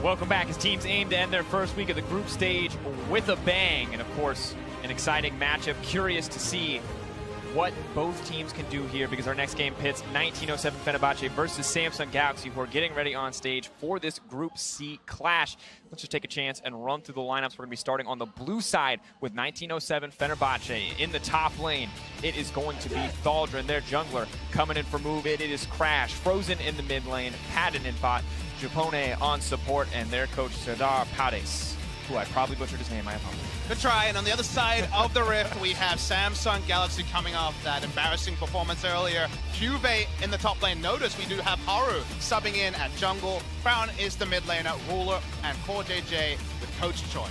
Welcome back as teams aim to end their first week of the group stage with a bang. And of course, an exciting matchup. Curious to see what both teams can do here, because our next game pits 1907 Fenerbahce versus Samsung Galaxy, who are getting ready on stage for this Group C clash. Let's just take a chance and run through the lineups. We're going to be starting on the blue side with 1907 Fenerbahce. In the top lane, it is going to be Thaldrin, their jungler, coming in for move. It is Crash, Frozen in the mid lane, Padden in bot, Japone on support, and their coach Serdar Pares, who I probably butchered his name, I apologize. Good try, and on the other side of the rift, we have Samsung Galaxy coming off that embarrassing performance earlier. Juve in the top lane. Notice we do have Haru subbing in at jungle. Crown is the mid laner, Ruler, and Core JJ with Coach Choi.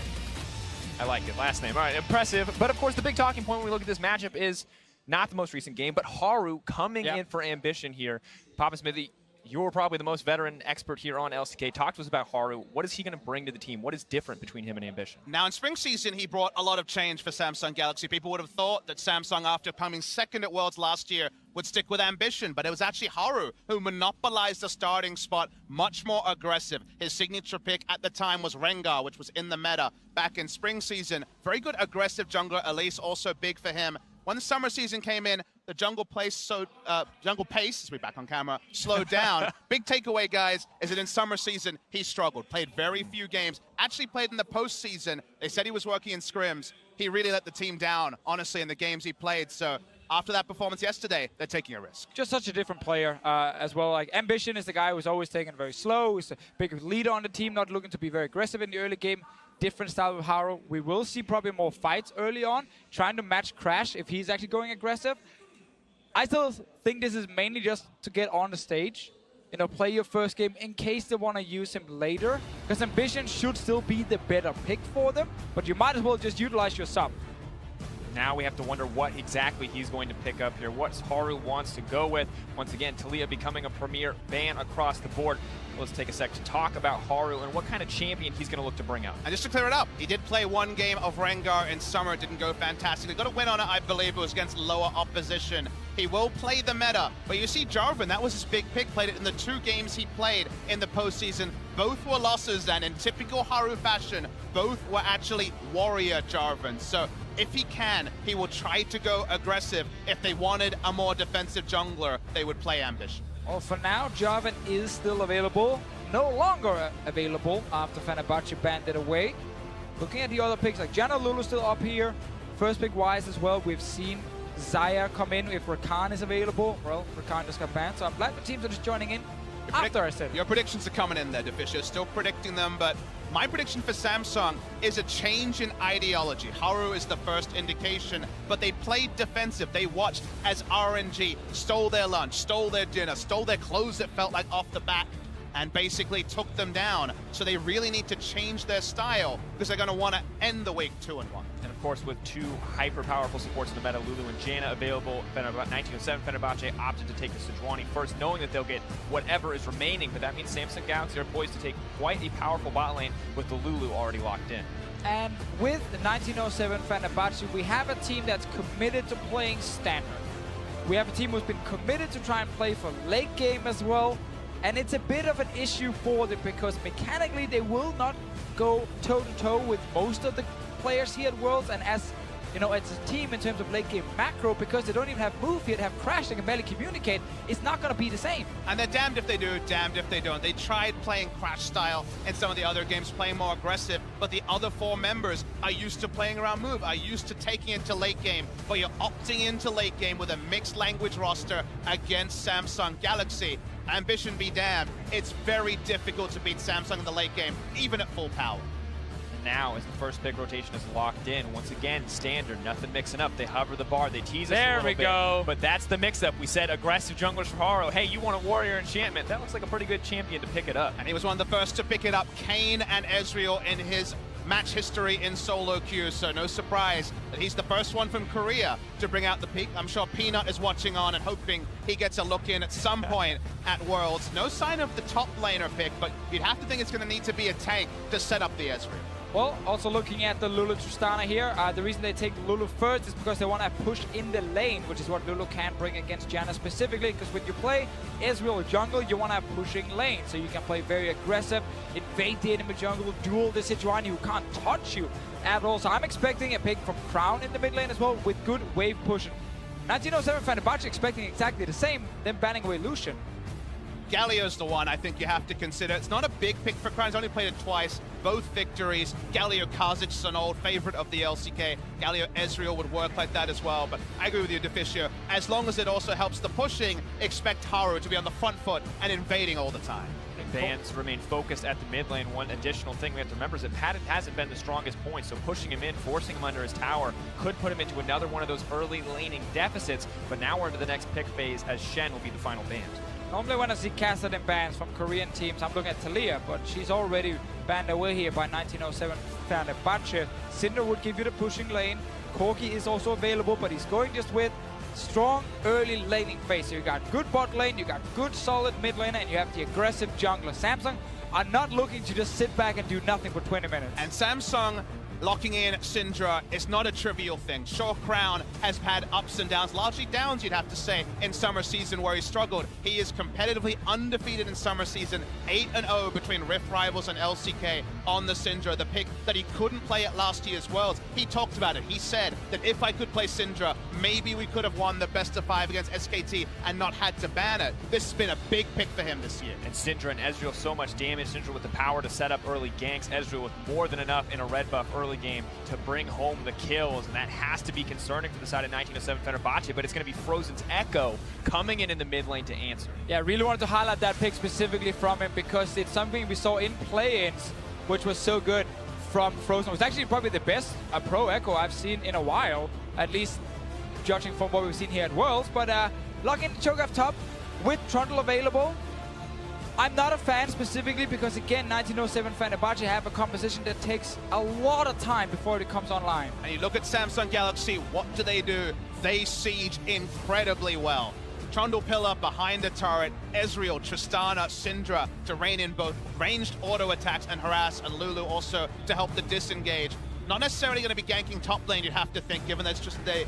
I like it, last name. All right, impressive. But of course, the big talking point when we look at this matchup is not the most recent game, but Haru coming in for Ambition here. Papa Smithy, you're probably the most veteran expert here on LCK. Talk to us about Haru. What is he going to bring to the team? What is different between him and Ambition? Now, in spring season, he brought a lot of change for Samsung Galaxy. People would have thought that Samsung, after coming second at Worlds last year, would stick with Ambition, but it was actually Haru who monopolized the starting spot, much more aggressive. His signature pick at the time was Rengar, which was in the meta back in spring season. Very good aggressive jungler. Elise also big for him. When the summer season came in, the jungle pace, as we back on camera, slowed down. Big takeaway, guys, is that in summer season, he struggled. Played very few games. Actually played in the postseason. They said he was working in scrims. He really let the team down, honestly, in the games he played. So after that performance yesterday, they're taking a risk. Just such a different player as well. Like, Ambition is the guy who's always taken very slow. He's a big leader on the team, not looking to be very aggressive in the early game. Different style of Haru. We will see probably more fights early on, trying to match Crash if he's actually going aggressive. I still think this is mainly just to get on the stage, you know, play your first game in case they want to use him later, because Ambition should still be the better pick for them, but you might as well just utilize your sub. Now we have to wonder what exactly he's going to pick up here, what Haru wants to go with. Once again, Talia becoming a premier ban across the board. Let's take a sec to talk about Haru and what kind of champion he's going to look to bring out. And just to clear it up, he did play one game of Rengar in summer. It didn't go fantastically. Got a win on it, I believe. It was against lower opposition. He will play the meta. But you see Jarvan, that was his big pick. Played it in the 2 games he played in the postseason. Both were losses, and in typical Haru fashion, both were actually warrior Jarvan. So if he can, he will try to go aggressive. If they wanted a more defensive jungler, they would play Ambition. Well, for now, Jarvan is still available. No longer available after Fenerbahce banned it away. Looking at the other picks, like Janna Lulu still up here. First pick wise as well, we've seen Zaya come in if Rakan is available. Well, Rakan just got banned, so I'm glad the teams are just joining in after I said it. Your predictions are coming in there, Defisher. Still predicting them, but my prediction for Samsung is a change in ideology. Haru is the first indication, but they played defensive. They watched as RNG stole their lunch, stole their dinner, stole their clothes, it felt like, off the bat, and basically took them down. So they really need to change their style, because they're going to want to end the week 2-1. And of course, with 2 hyper-powerful supports in the meta, Lulu and Janna available, 1907 Fenerbahce opted to take the Sejuani first, knowing that they'll get whatever is remaining, but that means Samsung Galaxy are poised to take quite a powerful bot lane with the Lulu already locked in. And with the 1907 Fenerbahce, we have a team that's committed to playing standard. We have a team who's been committed to try and play for late game as well. And it's a bit of an issue for them because mechanically they will not go toe-to-toe with most of the players here at Worlds. And as you know, it's a team in terms of late game macro, because they don't even have move yet, have Crash, they can barely communicate, it's not going to be the same. And they're damned if they do, damned if they don't. They tried playing Crash style in some of the other games, playing more aggressive, but the other 4 members are used to playing around move, are used to taking it to late game, but you're opting into late game with a mixed language roster against Samsung Galaxy. Ambition be damned, it's very difficult to beat Samsung in the late game, even at full power. Now, as the first pick rotation is locked in, once again, standard, nothing mixing up. They hover the bar, they tease us a little bit. There we go. But that's the mix-up. We said aggressive junglers for Haru. Hey, you want a warrior enchantment? That looks like a pretty good champion to pick it up. And he was one of the first to pick it up, Kayn and Ezreal, in his match history in solo queue, so no surprise that he's the first one from Korea to bring out the peak. I'm sure Peanut is watching on and hoping he gets a look in at some point at Worlds. No sign of the top laner pick, but you'd have to think it's going to need to be a tank to set up the Ezreal. Well, also looking at the Lulu Tristana here, the reason they take Lulu first is because they want to push in the lane, which is what Lulu can bring against Janna specifically, because when you play Ezreal jungle, you want to have pushing lane, so you can play very aggressive, invade the enemy jungle, duel the Sejuani who can't touch you at all. So I'm expecting a pick from Crown in the mid lane as well, with good wave pushing. 1907 Fenerbahce expecting exactly the same, then banning away Lucian. Galio's the one I think you have to consider. It's not a big pick for Crown. He's only played it twice, both victories. Galio Kazic is an old favorite of the LCK. Galio Ezreal would work like that as well, but I agree with you, Deficio. As long as it also helps the pushing, expect Haru to be on the front foot and invading all the time. Bans remain focused at the mid lane. One additional thing we have to remember is that Patton hasn't been the strongest point, so pushing him in, forcing him under his tower, could put him into another one of those early laning deficits, but now we're into the next pick phase as Shen will be the final ban. Normally when I see casted and bans from Korean teams, I'm looking at Talia, but she's already banned away here by 1907 Fenerbahce. Cinder would give you the pushing lane. Corki is also available, but he's going just with strong early laning phase. So you got good bot lane, you got good solid mid lane, and you have the aggressive jungler. Samsung are not looking to just sit back and do nothing for 20 minutes. And Samsung locking in Syndra is not a trivial thing. Sure, Crown has had ups and downs, largely downs you'd have to say, in summer season where he struggled. He is competitively undefeated in summer season, 8-0 between Rift Rivals and LCK on the Syndra, the pick that he couldn't play at last year's Worlds. He talked about it. He said that if I could play Syndra, maybe we could have won the best of 5 against SKT and not had to ban it. This has been a big pick for him this year. And Syndra and Ezreal so much damage. Syndra with the power to set up early ganks. Ezreal with more than enough in a red buff early game to bring home the kills, and that has to be concerning for the side of 1907 Fenerbahce, but it's going to be Frozen's Echo coming in the mid lane to answer. Yeah, I really wanted to highlight that pick specifically from him because it's something we saw in play-ins, which was so good from Frozen. It was actually probably the best pro Echo I've seen in a while, at least judging from what we've seen here at Worlds. But lock in Cho'Gath top with Trundle available. I'm not a fan specifically because, again, 1907 Fenerbahce have a composition that takes a lot of time before it comes online. And you look at Samsung Galaxy, what do? They siege incredibly well. Trundle pillar behind the turret, Ezreal, Tristana, Syndra to rein in both ranged auto attacks and harass, and Lulu also to help the disengage. Not necessarily going to be ganking top lane, you'd have to think, given that's just the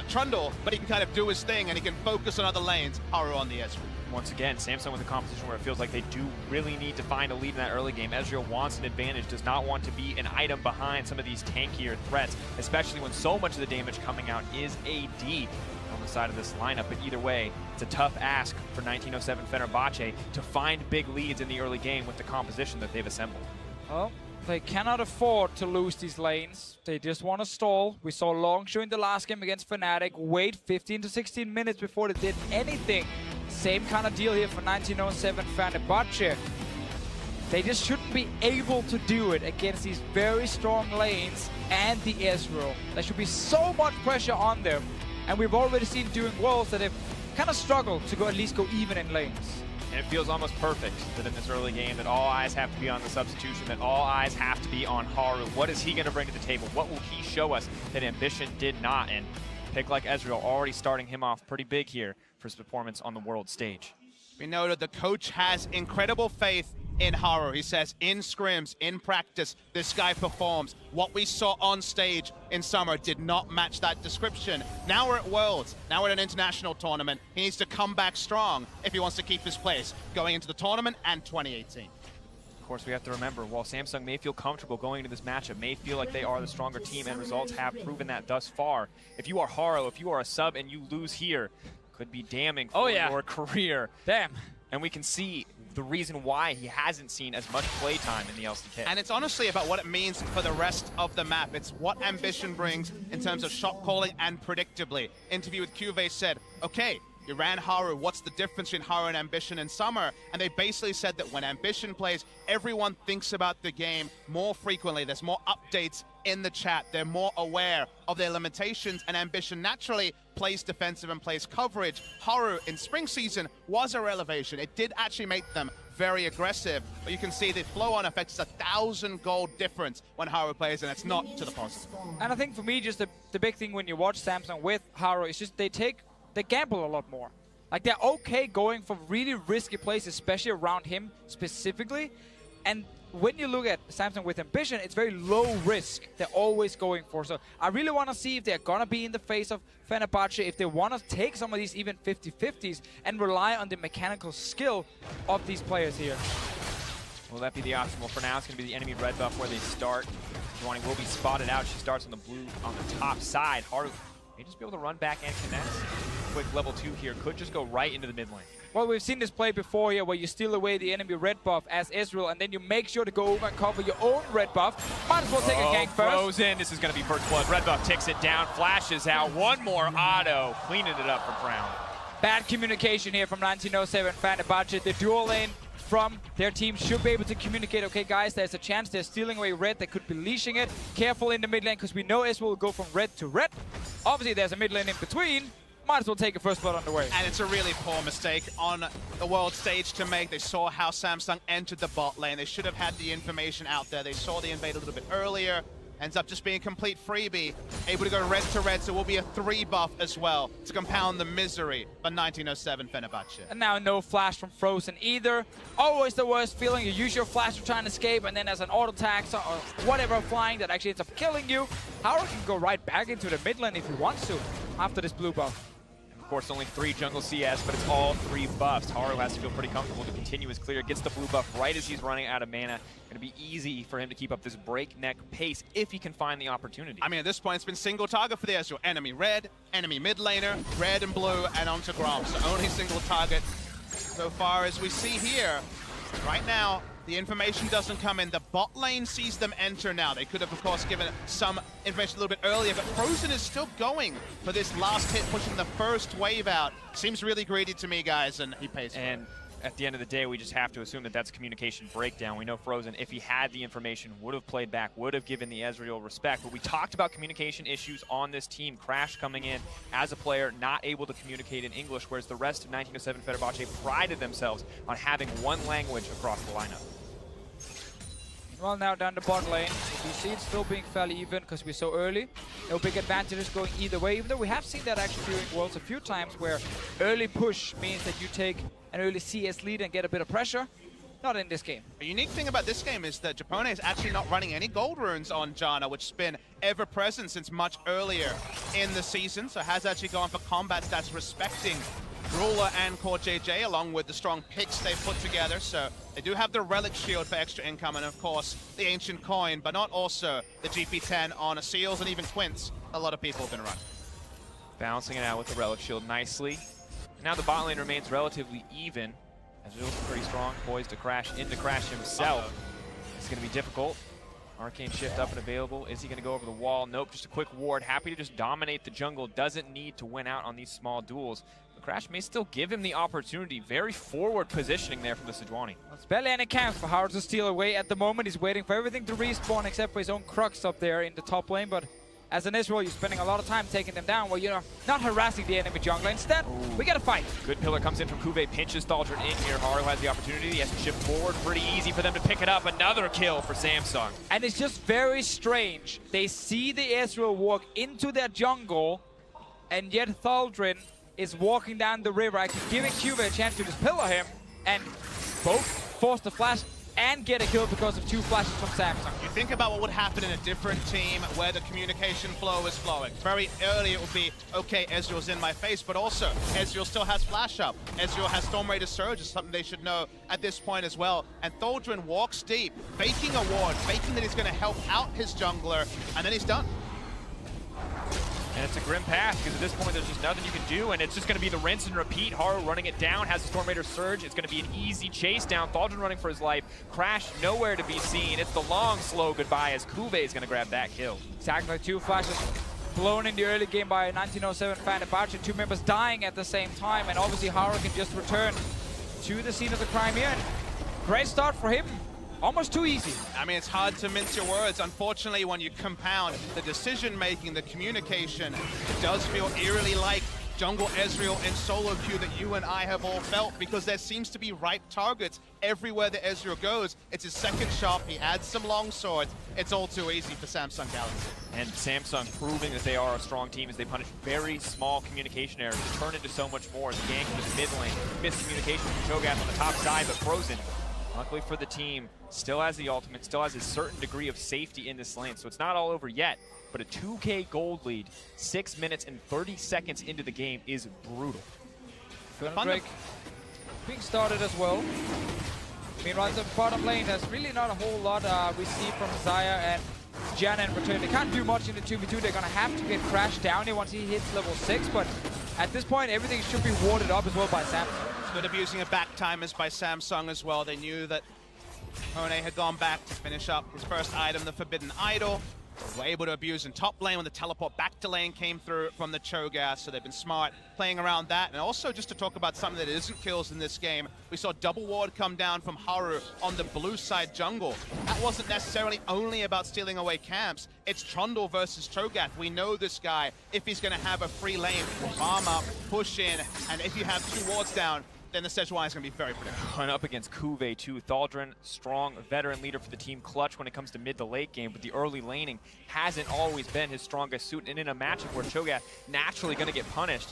Trundle, but he can kind of do his thing and he can focus on other lanes. Haru on the Ezreal. Once again, Samsung with a composition where it feels like they do really need to find a lead in that early game. Ezreal wants an advantage, does not want to be an item behind some of these tankier threats, especially when so much of the damage coming out is AD on the side of this lineup. But either way, it's a tough ask for 1907 Fenerbahce to find big leads in the early game with the composition that they've assembled. Well, they cannot afford to lose these lanes. They just want to stall. We saw Longshow in the last game against Fnatic wait 15 to 16 minutes before they did anything. Same kind of deal here for 1907 Fenerbahce. They just shouldn't be able to do it against these very strong lanes and the Ezreal. There should be so much pressure on them. And we've already seen during Worlds that they've kind of struggled to at least go even in lanes. And it feels almost perfect that in this early game that all eyes have to be on the substitution, that all eyes have to be on Haru. What is he going to bring to the table? What will he show us that Ambition did not? And a pick like Ezreal already starting him off pretty big here for his performance on the world stage. We know that the coach has incredible faith in Haru. He says in scrims, in practice, this guy performs. What we saw on stage in summer did not match that description. Now we're at Worlds. Now we're at an international tournament. He needs to come back strong if he wants to keep his place going into the tournament and 2018. Of course, we have to remember, while Samsung may feel comfortable going into this matchup, may feel like they are the stronger team, and results have proven that thus far. If you are Haru, if you are a sub and you lose here, could be damning for your career. Damn. And we can see the reason why he hasn't seen as much playtime in the LCK. And it's honestly about what it means for the rest of the map. It's what Ambition brings in terms of shot calling and predictably. Interview with Cuvée said, okay, you ran Haru, what's the difference between Haru and Ambition in summer? And they basically said that when Ambition plays, everyone thinks about the game more frequently. There's more updates in the chat. They're more aware of their limitations, and Ambition naturally plays defensive and plays coverage. Haru in spring season was a revelation. It did actually make them very aggressive, but you can see the flow-on effect is 1,000 gold difference when Haru plays, and it's not to the positive. And I think for me, just the big thing when you watch Samsung with Haru is just they gamble a lot more. Like, they're okay going for really risky plays, especially around him specifically, And when you look at Samsung with Ambition, it's very low risk. They're always going for. So I really want to see if they're going to be in the face of Fenerbahce, if they want to take some of these even 50-50s and rely on the mechanical skill of these players here. Will that be the option? Well, for now, it's going to be the enemy red buff where they start. Sejuani will be spotted out. She starts on the blue on the top side. Haru may just be able to run back and connect. Quick level 2 here. Could just go right into the mid lane. Well, we've seen this play before here where you steal away the enemy red buff as Israel, and then you make sure to go over and cover your own red buff. Might as well take a gank first. Frozen. This is going to be first blood. Red buff takes it down, flashes out. One more auto, cleaning it up for Brown. Bad communication here from 1907 Fenerbahce. The dual lane from their team should be able to communicate, okay guys, there's a chance they're stealing away red, they could be leashing it. Careful in the mid lane, because we know Israel will go from red to red. Obviously there's a mid lane in between. Might as well take a first blood on the way. And it's a really poor mistake on the world stage to make. They saw how Samsung entered the bot lane. They should have had the information out there. They saw the invade a little bit earlier. Ends up just being a complete freebie. Able to go red to red, so will be a 3 buff as well to compound the misery for 1907 Fenerbahce. And now no flash from Frozen either. Always the worst feeling. You use your flash to try and escape, and then there's an auto attack or whatever flying that actually ends up killing you. Haru can go right back into the mid lane if he wants to after this blue buff. Of course, only 3 jungle CS, but it's all 3 buffs. Haru has to feel pretty comfortable to continue his clear. Gets the blue buff right as he's running out of mana. Going to be easy for him to keep up this breakneck pace if he can find the opportunity. I mean, at this point, it's been single target for the Ezreal. Enemy red, enemy mid laner, red and blue, and onto Grom. So only single target so far as we see here. Right now, the information doesn't come in. The bot lane sees them enter now. They could have, of course, given some information a little bit earlier, but Frozen is still going for this last hit, pushing the first wave out. Seems really greedy to me, guys, and he pays for it. And at the end of the day, we just have to assume that that's a communication breakdown. We know Frozen, if he had the information, would have played back, would have given the Ezreal respect. But we talked about communication issues on this team. Crash coming in as a player, not able to communicate in English, whereas the rest of 1907 Fenerbahce prided themselves on having one language across the lineup. Well, now down the bot lane, we see it still being fairly even because we're so early. No big advantages going either way, even though we have seen that actually during Worlds a few times where early push means that you take an early CS lead and get a bit of pressure. Not in this game. The unique thing about this game is that Japone is actually not running any gold runes on Janna, which has been ever present since much earlier in the season, so has actually gone for combat stats respecting Ruler and Core JJ, along with the strong picks they've put together. So they do have the Relic Shield for extra income, and of course the Ancient Coin, but not also the GP10 on a Seals and even Quints. A lot of people have been running. Balancing it out with the Relic Shield nicely. Now the bot lane remains relatively even. Ezreal's pretty strong, poised to crash into Crash himself. It's going to be difficult. Arcane Shift up and available. Is he going to go over the wall? Nope, just a quick ward. Happy to just dominate the jungle. Doesn't need to win out on these small duels. But Crash may still give him the opportunity. Very forward positioning there from the Sejuani. It's barely any chance for Haru to steal away at the moment. He's waiting for everything to respawn except for his own Crux up there in the top lane. But as an Israel, you're spending a lot of time taking them down. Well, you're not harassing the enemy jungler. Instead, we got to fight. Good pillar comes in from Kuve, pinches Thaldred in here. Haru has the opportunity. He has to shift forward. Pretty easy for them to pick it up. Another kill for Samsung. And it's just very strange. They see the Israel walk into their jungle, and yet Thaldred is walking down the river, actually giving Kuve a chance to just pillar him, and both force the flash and get a kill because of 2 flashes from Samsung. You think about what would happen in a different team where the communication flow is flowing. Very early it would be, okay, Ezreal's in my face, but also Ezreal still has flash up. Ezreal has Storm Raider Surge, is something they should know at this point as well. And Thaldred walks deep, faking a ward, faking that he's going to help out his jungler, and then he's done. And it's a grim path, because at this point there's just nothing you can do, and it's just going to be the rinse and repeat. Haru running it down, has the Storm Raider Surge. It's going to be an easy chase down. Thaldred running for his life. Crash nowhere to be seen. It's the long, slow goodbye as Kuve is going to grab that kill. Exactly, 2 flashes blown in the early game by 1907 Fenerbahce. 2 members dying at the same time, and obviously Haru can just return to the scene of the crime here. And great start for him. Almost too easy. I mean, it's hard to mince your words. Unfortunately, when you compound the decision-making, the communication, it does feel eerily like jungle Ezreal and solo queue that you and I have all felt, because there seems to be ripe targets everywhere that Ezreal goes. It's his second shot. He adds some long swords. It's all too easy for Samsung Galaxy. And Samsung proving that they are a strong team as they punish very small communication errors to turn into so much more. The gank in the mid lane, miscommunication from Cho'Gath on the top side, but Frozen Luckily for the team, still has the ultimate, still has a certain degree of safety in this lane, so it's not all over yet. But a 2K gold lead, 6 minutes and 30 seconds into the game is brutal. Drake being started as well. Meanwhile, the bottom lane, there's really not a whole lot we see from Zaya and Jana in return. They can't do much in the 2v2. They're going to have to get Crash down here once he hits level 6, but at this point, everything should be warded up as well by Samsung. Good abusing of back timers by Samsung as well. They knew that One had gone back to finish up his first item, the Forbidden Idol. They were able to abuse in top lane when the teleport back to lane came through from the Cho'Gath, so they've been smart playing around that. And also just to talk about something that isn't kills in this game, we saw double ward come down from Haru on the blue side jungle. That wasn't necessarily only about stealing away camps. It's Trundle versus Cho'Gath. We know this guy, if he's going to have a free lane, farm up, push in, and if you have 2 wards down, then the Sejuani is going to be very predictable. And up against Kuve too. Thaldrun, strong veteran leader for the team, clutch when it comes to mid to late game, but the early laning hasn't always been his strongest suit. And in a matchup where Cho'Gath naturally going to get punished,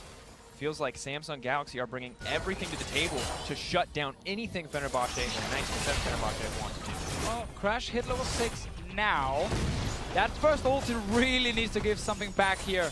feels like Samsung Galaxy are bringing everything to the table to shut down anything Fenerbahce and 19% Fenerbahce want to do. Well, Crash hit level 6 now. That first ulti really needs to give something back here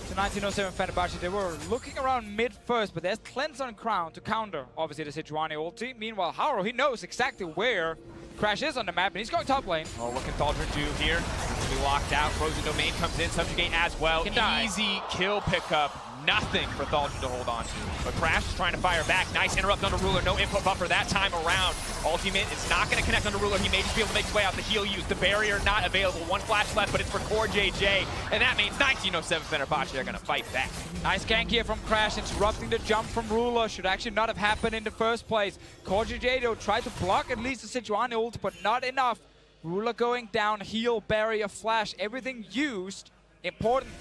to 1907 Fenerbahce. They were looking around mid first, but there's Cleanse on Crown to counter, obviously, the Sejuani ulti. Meanwhile, Haru, he knows exactly where Crash is on the map, and he's going top lane. Oh, what can Thaldrun do here? He's be locked out. Frozen Domain comes in, Subjugate as well. Easy kill pickup. Nothing for Thaldrun to hold on to. But Crash is trying to fire back. Nice interrupt on the Ruler. No input buffer that time around. Ultimate is not going to connect on the Ruler. He may just be able to make his way out. The heal used. The barrier not available. 1 flash left, but it's for Core JJ. And that means 1907 Fenerbahce are going to fight back. Nice gank here from Crash, interrupting the jump from Ruler. Should actually not have happened in the first place. Core JJ, though, tried to block at least the Sejuani ult, but not enough. Ruler going down, heal, barrier, flash, everything used. Important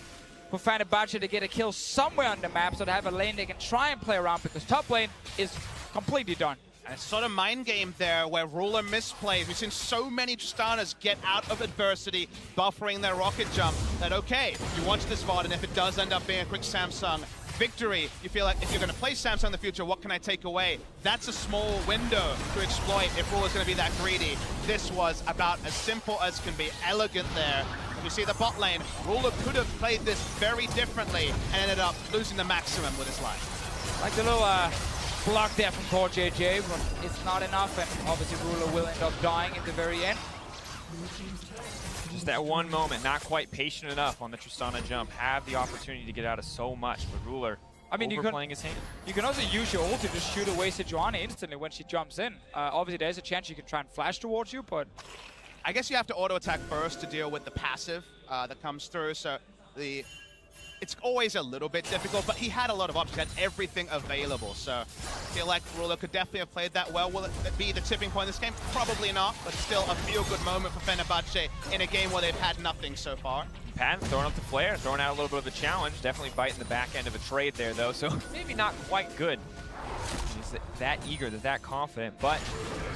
for Fenerbahce to get a kill somewhere on the map so they have a lane they can try and play around, because top lane is completely done. And it's sort of mind game there where Ruler misplays. We've seen so many Tristanas get out of adversity, buffering their rocket jump, that okay, you watch this VOD, and if it does end up being a quick Samsung victory, you feel like if you're going to play Samsung in the future, what can I take away? That's a small window to exploit if Ruler's going to be that greedy. This was about as simple as can be, elegant there. You see the bot lane, Ruler could have played this very differently and ended up losing the maximum with his life. Like the little block there from Core JJ, but it's not enough, and obviously Ruler will end up dying at the very end. Just that one moment, not quite patient enough on the Tristana jump. Have the opportunity to get out of so much, but Ruler overplaying his hand. You can also use your ult to just shoot away Sejuani instantly when she jumps in. Obviously, there's a chance you can try and flash towards you, but I guess you have to auto-attack first to deal with the passive that comes through, so it's always a little bit difficult, but he had a lot of options, had everything available, so I feel like Ruler could definitely have played that well. Will it be the tipping point in this game? Probably not, but still a feel-good moment for Fenerbahce in a game where they've had nothing so far. Pat throwing up the flare, throwing out a little bit of a challenge, definitely biting the back end of a trade there though, so maybe not quite good. He's that eager, that confident, but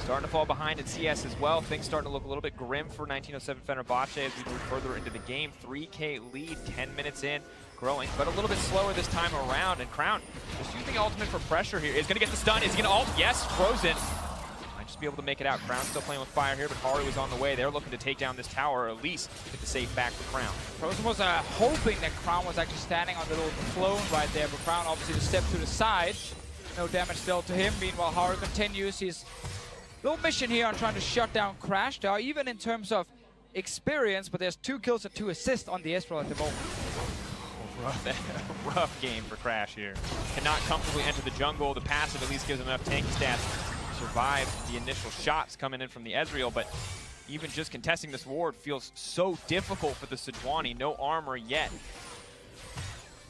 starting to fall behind in CS as well. Things starting to look a little bit grim for 1907 Fenerbahce as we move further into the game. 3K lead, 10 minutes in, growing, but a little bit slower this time around. And Crown just using ultimate for pressure here. Is going to get the stun, is he going to ult? Yes, Frozen. Might just be able to make it out. Crown still playing with fire here, but Haru is on the way. They're looking to take down this tower, or at least get the safe back for Crown. Frozen was hoping that Crown was actually standing on the little clone right there, but Crown obviously just stepped to the side. No damage dealt to him. Meanwhile, Haru continues his little mission here on trying to shut down Crash. They are even in terms of experience, but there's 2 kills and 2 assists on the Espor at the moment. Rough game for Crash here. Cannot comfortably enter the jungle. The passive at least gives him enough tanky stats to survive the initial shots coming in from the Ezreal, but even just contesting this ward feels so difficult for the Sejuani. No armor yet.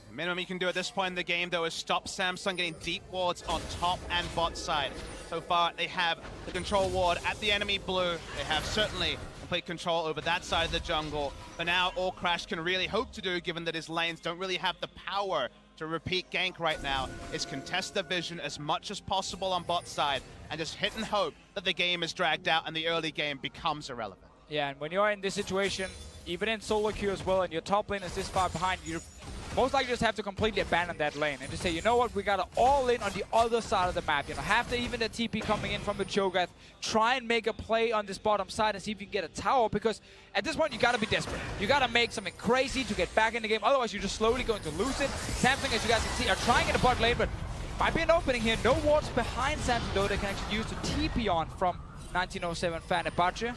The minimum you can do at this point in the game, though, is stop Samsung getting deep wards on top and bot side. So far, they have the control ward at the enemy blue. They have certainly complete control over that side of the jungle. But now, all Crash can really hope to do, given that his lanes don't really have the power to repeat gank right now, is contest the vision as much as possible on bot side and just hit and hope that the game is dragged out and the early game becomes irrelevant. Yeah, and when you're in this situation, even in solo queue as well, and your top lane is this far behind, you most likely just have to completely abandon that lane and just say, you know what, we got to all in on the other side of the map. You know, have the even the TP coming in from the Cho'Gath, try and make a play on this bottom side and see if you can get a tower, because at this point you got to be desperate. You got to make something crazy to get back in the game, otherwise you're just slowly going to lose it. Samsung, as you guys can see, are trying in the bot lane, but might be an opening here. No wards behind Samsung though, they can actually use the TP on from 1907 Fenerbahce.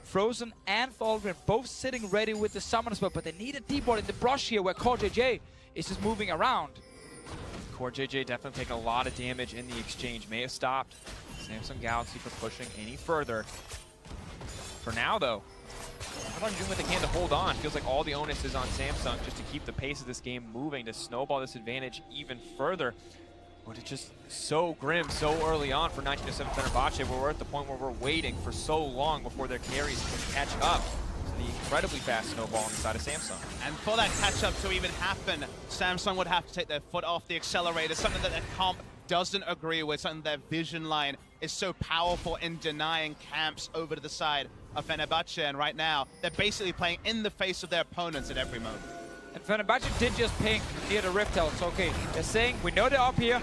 Frozen and Thorgrim both sitting ready with the summoner spell, but they need a deep ward in the brush here where Core JJ is just moving around. Core JJ definitely taking a lot of damage in the exchange. May have stopped Samsung Galaxy from pushing any further. For now, though, they're doing what they can to hold on. Feels like all the onus is on Samsung just to keep the pace of this game moving, to snowball this advantage even further. But it's just so grim so early on for 1907 Fenerbahce, where we're at the point where we're waiting for so long before their carries can catch up to the incredibly fast snowball on the side of Samsung. And for that catch-up to even happen, Samsung would have to take their foot off the accelerator, something that their comp doesn't agree with, something their vision line is so powerful in denying camps over to the side of Fenerbahce. And right now, they're basically playing in the face of their opponents at every moment. And Fenerbahce did just ping near the Rift Herald. So, okay, they're saying, we know they're up here.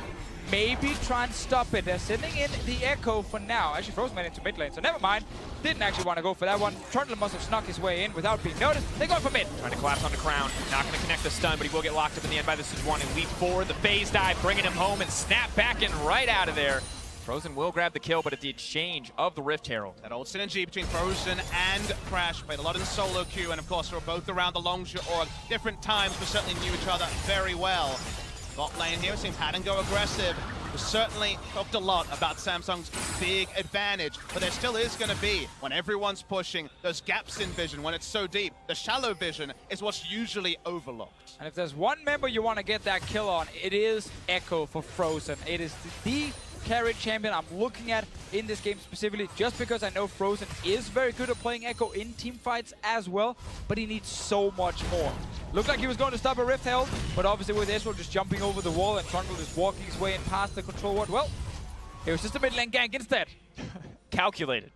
Maybe try and stop it. They're sending in the Echo for now. Actually, Frozen went into mid lane, so never mind. Didn't actually want to go for that one. Trundle must have snuck his way in without being noticed. They go for mid. Trying to collapse on the Crown. Not going to connect the stun, but he will get locked up in the end by the Sejuani. And leap forward, the phase dive, bringing him home and snap back and right out of there. Frozen will grab the kill, but at the exchange of the Rift Herald. That old synergy between Frozen and Crash played a lot in solo queue, and of course, they were both around the Longshore org. Different times, but certainly knew each other very well. Bot lane here, seeing Pattern go aggressive. We certainly talked a lot about Samsung's big advantage, but there still is going to be, when everyone's pushing, those gaps in vision. When it's so deep, the shallow vision is what's usually overlooked. And if there's one member you want to get that kill on, it is Echo for Frozen. It is the carry champion I'm looking at in this game specifically, just because I know Frozen is very good at playing Echo in team fights as well, but he needs so much more. Looked like he was going to stop a Rift Herald, but obviously with Ezreal just jumping over the wall and Trundle just walking his way in past the control ward, well, it was just a mid lane gank instead. Calculated.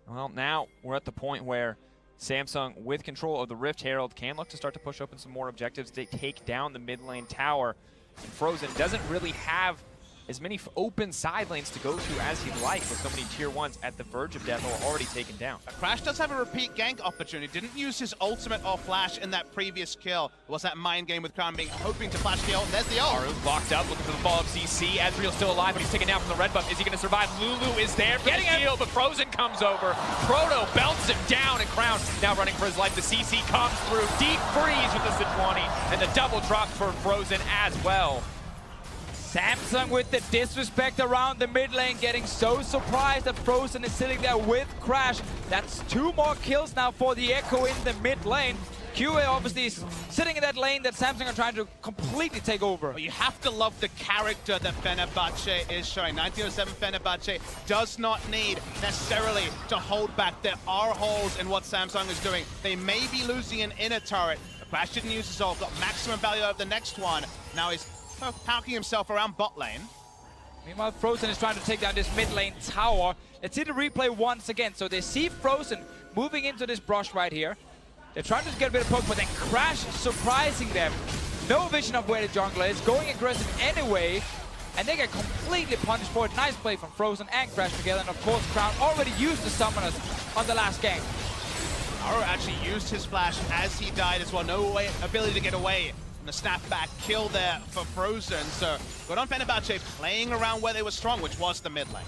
Well, now we're at the point where Samsung, with control of the Rift Herald, can look to start to push open some more objectives. They take down the mid lane tower, and Frozen doesn't really have as many open side lanes to go to as he'd like, with so many tier 1s at the verge of death or already taken down. Crash does have a repeat gank opportunity. Didn't use his ultimate or flash in that previous kill. It was that mind game with Crown being hoping to flash the ult, and there's the ult. Haru locked up, looking for the fall of CC. Ezreal's still alive, but he's taken down from the red buff. Is he going to survive? Lulu is there for the shield, but Frozen comes over. Proto belts him down, and Crown now running for his life. The CC comes through. Deep freeze with the Sejuani, and the double drop for Frozen as well. Samsung with the disrespect around the mid lane, getting so surprised that Frozen is sitting there with Crash. That's 2 more kills now for the Echo in the mid lane. QA obviously is sitting in that lane that Samsung are trying to completely take over. Well, you have to love the character that Fenerbahce is showing. 1907 Fenerbahce does not need necessarily to hold back. There are holes in what Samsung is doing. They may be losing an inner turret. Crash didn't use his ult, got maximum value out of the next one. Now he's poking himself around bot lane. Meanwhile, Frozen is trying to take down this mid lane tower. Let's see the replay once again. So they see Frozen moving into this brush right here. They're trying to get a bit of poke, but then Crash surprising them. No vision of where the jungler is, going aggressive anyway. And they get completely punished for it. Nice play from Frozen and Crash together. And of course, Crown already used the summoners on the last game. Haru actually used his flash as he died as well. No ability to get away. And the snapback kill there for Frozen. So good on Fenerbahce playing around where they were strong, which was the mid lane.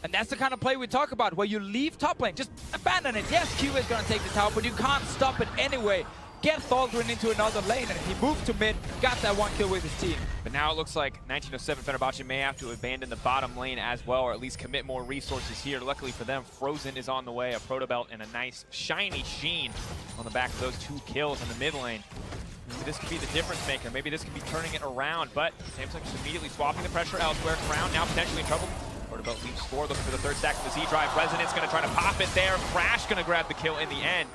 And that's the kind of play we talk about, where you leave top lane, just abandon it. Yes, Q is going to take the tower, but you can't stop it anyway. Get Thorgrim into another lane, and he moved to mid, got that 1 kill with his team. But now it looks like 1907 Fenerbahce may have to abandon the bottom lane as well, or at least commit more resources here. Luckily for them, Frozen is on the way, a proto belt and a nice shiny sheen on the back of those 2 kills in the mid lane. Maybe this could be the difference maker. Maybe this could be turning it around, but Samsung just immediately swapping the pressure elsewhere. Crown now potentially in trouble. Roundabout leaps forward, looking for the third stack of the Z-Drive. Resonance going to try to pop it there. Crash going to grab the kill in the end.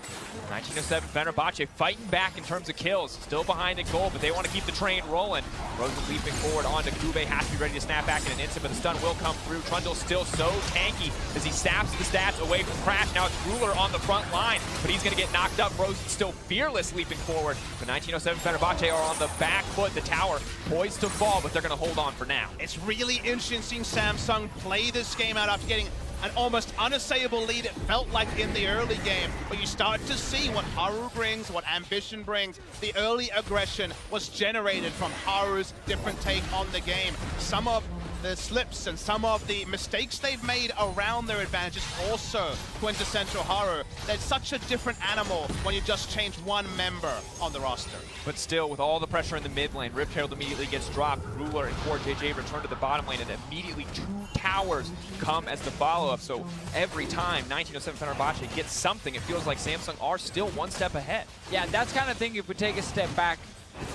1907 Fenerbahce fighting back in terms of kills. Still behind in goal, but they want to keep the train rolling. Rosen leaping forward onto Kube. Has to be ready to snap back in an instant, but the stun will come through. Trundle's still so tanky as he saps the stats away from Crash. Now it's Ruler on the front line, but he's going to get knocked up. Rosen's still fearless leaping forward. But 1907 Fenerbahce are on the back foot. The tower poised to fall, but they're going to hold on for now. It's really interesting seeing Samsung play this game out after getting an almost unassailable lead, it felt like, in the early game. But you start to see what Haru brings, what Ambition brings. The early aggression was generated from Haru's different take on the game. Some of the slips and some of the mistakes they've made around their advantages also quintessential Haru. They're such a different animal when you just change one member on the roster. But still, with all the pressure in the mid lane, Rift Herald immediately gets dropped. Ruler and Core JJ return to the bottom lane, and immediately 2 towers come as the follow-up. So every time 1907 Fenerbahce gets something, it feels like Samsung are still one step ahead. Yeah, that's kind of thing. If we take a step back,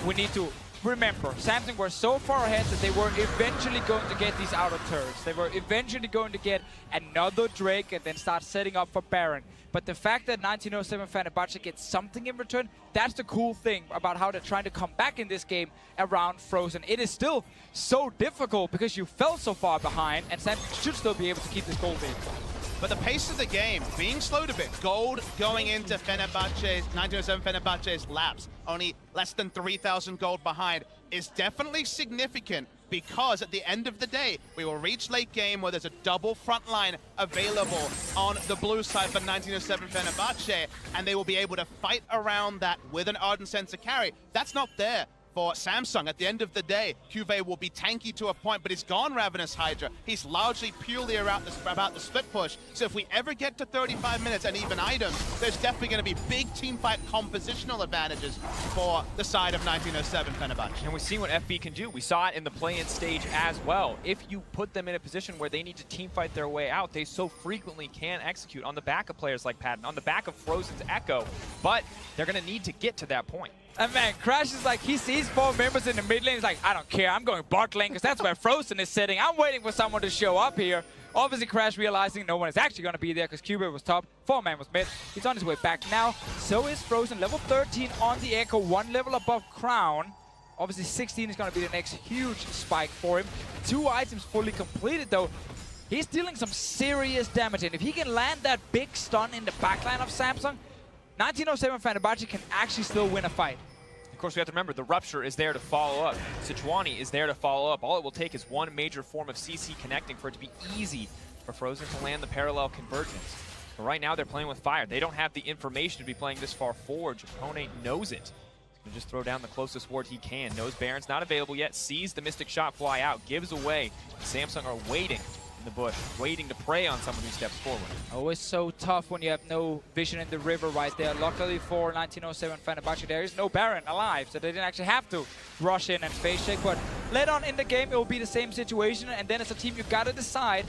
we need to remember, Samsung were so far ahead that they were eventually going to get these outer turrets. They were eventually going to get another Drake and then start setting up for Baron. But the fact that 1907 Fenerbahce gets something in return, that's the cool thing about how they're trying to come back in this game around Frozen. It is still so difficult because you fell so far behind, and Samsung should still be able to keep this gold lead. But the pace of the game being slowed a bit. Gold going into 1907 Fenerbahce's laps, only less than 3,000 gold behind, is definitely significant, because at the end of the day, we will reach late game where there's a double front line available on the blue side for 1907 Fenerbahce, and they will be able to fight around that with an Ardent Sensor carry. That's not there for Samsung. At the end of the day, Cuvée will be tanky to a point, but he's gone Ravenous Hydra. He's largely purely about the split push. So if we ever get to 35 minutes and even items, there's definitely going to be big teamfight compositional advantages for the side of 1907 Fenerbahce. And we've seen what FB can do. We saw it in the play-in stage as well. If you put them in a position where they need to teamfight their way out, they so frequently can execute on the back of players like Patton, on the back of Frozen's Echo, but they're going to need to get to that point. And man, Crash is like, he sees 4 members in the mid lane. He's like, I don't care, I'm going bot lane because that's where Frozen is sitting. I'm waiting for someone to show up here. Obviously, Crash realizing no one is actually going to be there because Cubit was top, 4-man was mid. He's on his way back now. So is Frozen, level 13 on the Echo, 1 level above Crown. Obviously, 16 is going to be the next huge spike for him. 2 items fully completed, though. He's dealing some serious damage, and if he can land that big stun in the backline of Samsung, 1907 Fenerbahce can actually still win a fight. Of course, we have to remember, the Rupture is there to follow up. Sejuani is there to follow up. All it will take is one major form of CC connecting for it to be easy for Frozen to land the parallel convergence. But right now, they're playing with fire. They don't have the information to be playing this far forward. Japone knows it. He's going to just throw down the closest ward he can. Knows Baron's not available yet. Sees the Mystic Shot fly out. Gives away. Samsung are waiting in the bush, waiting to prey on someone who steps forward. Always so tough when you have no vision in the river right there. Luckily for 1907 Fenerbahce, there is no Baron alive, so they didn't actually have to rush in and face check. But later on in the game, it will be the same situation, and then as a team, you've got to decide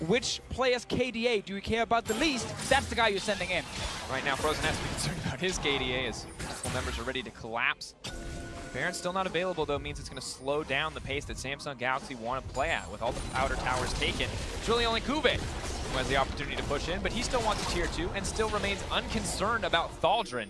which player's KDA do you care about the least. That's the guy you're sending in. Right now, Frozen has to be concerned about his KDA as multiple members are ready to collapse. Baron's still not available, though, means it's going to slow down the pace that Samsung Galaxy want to play at. With all the outer towers taken, it's really only Kube who has the opportunity to push in, but he still wants a tier 2 and still remains unconcerned about Thaldrin.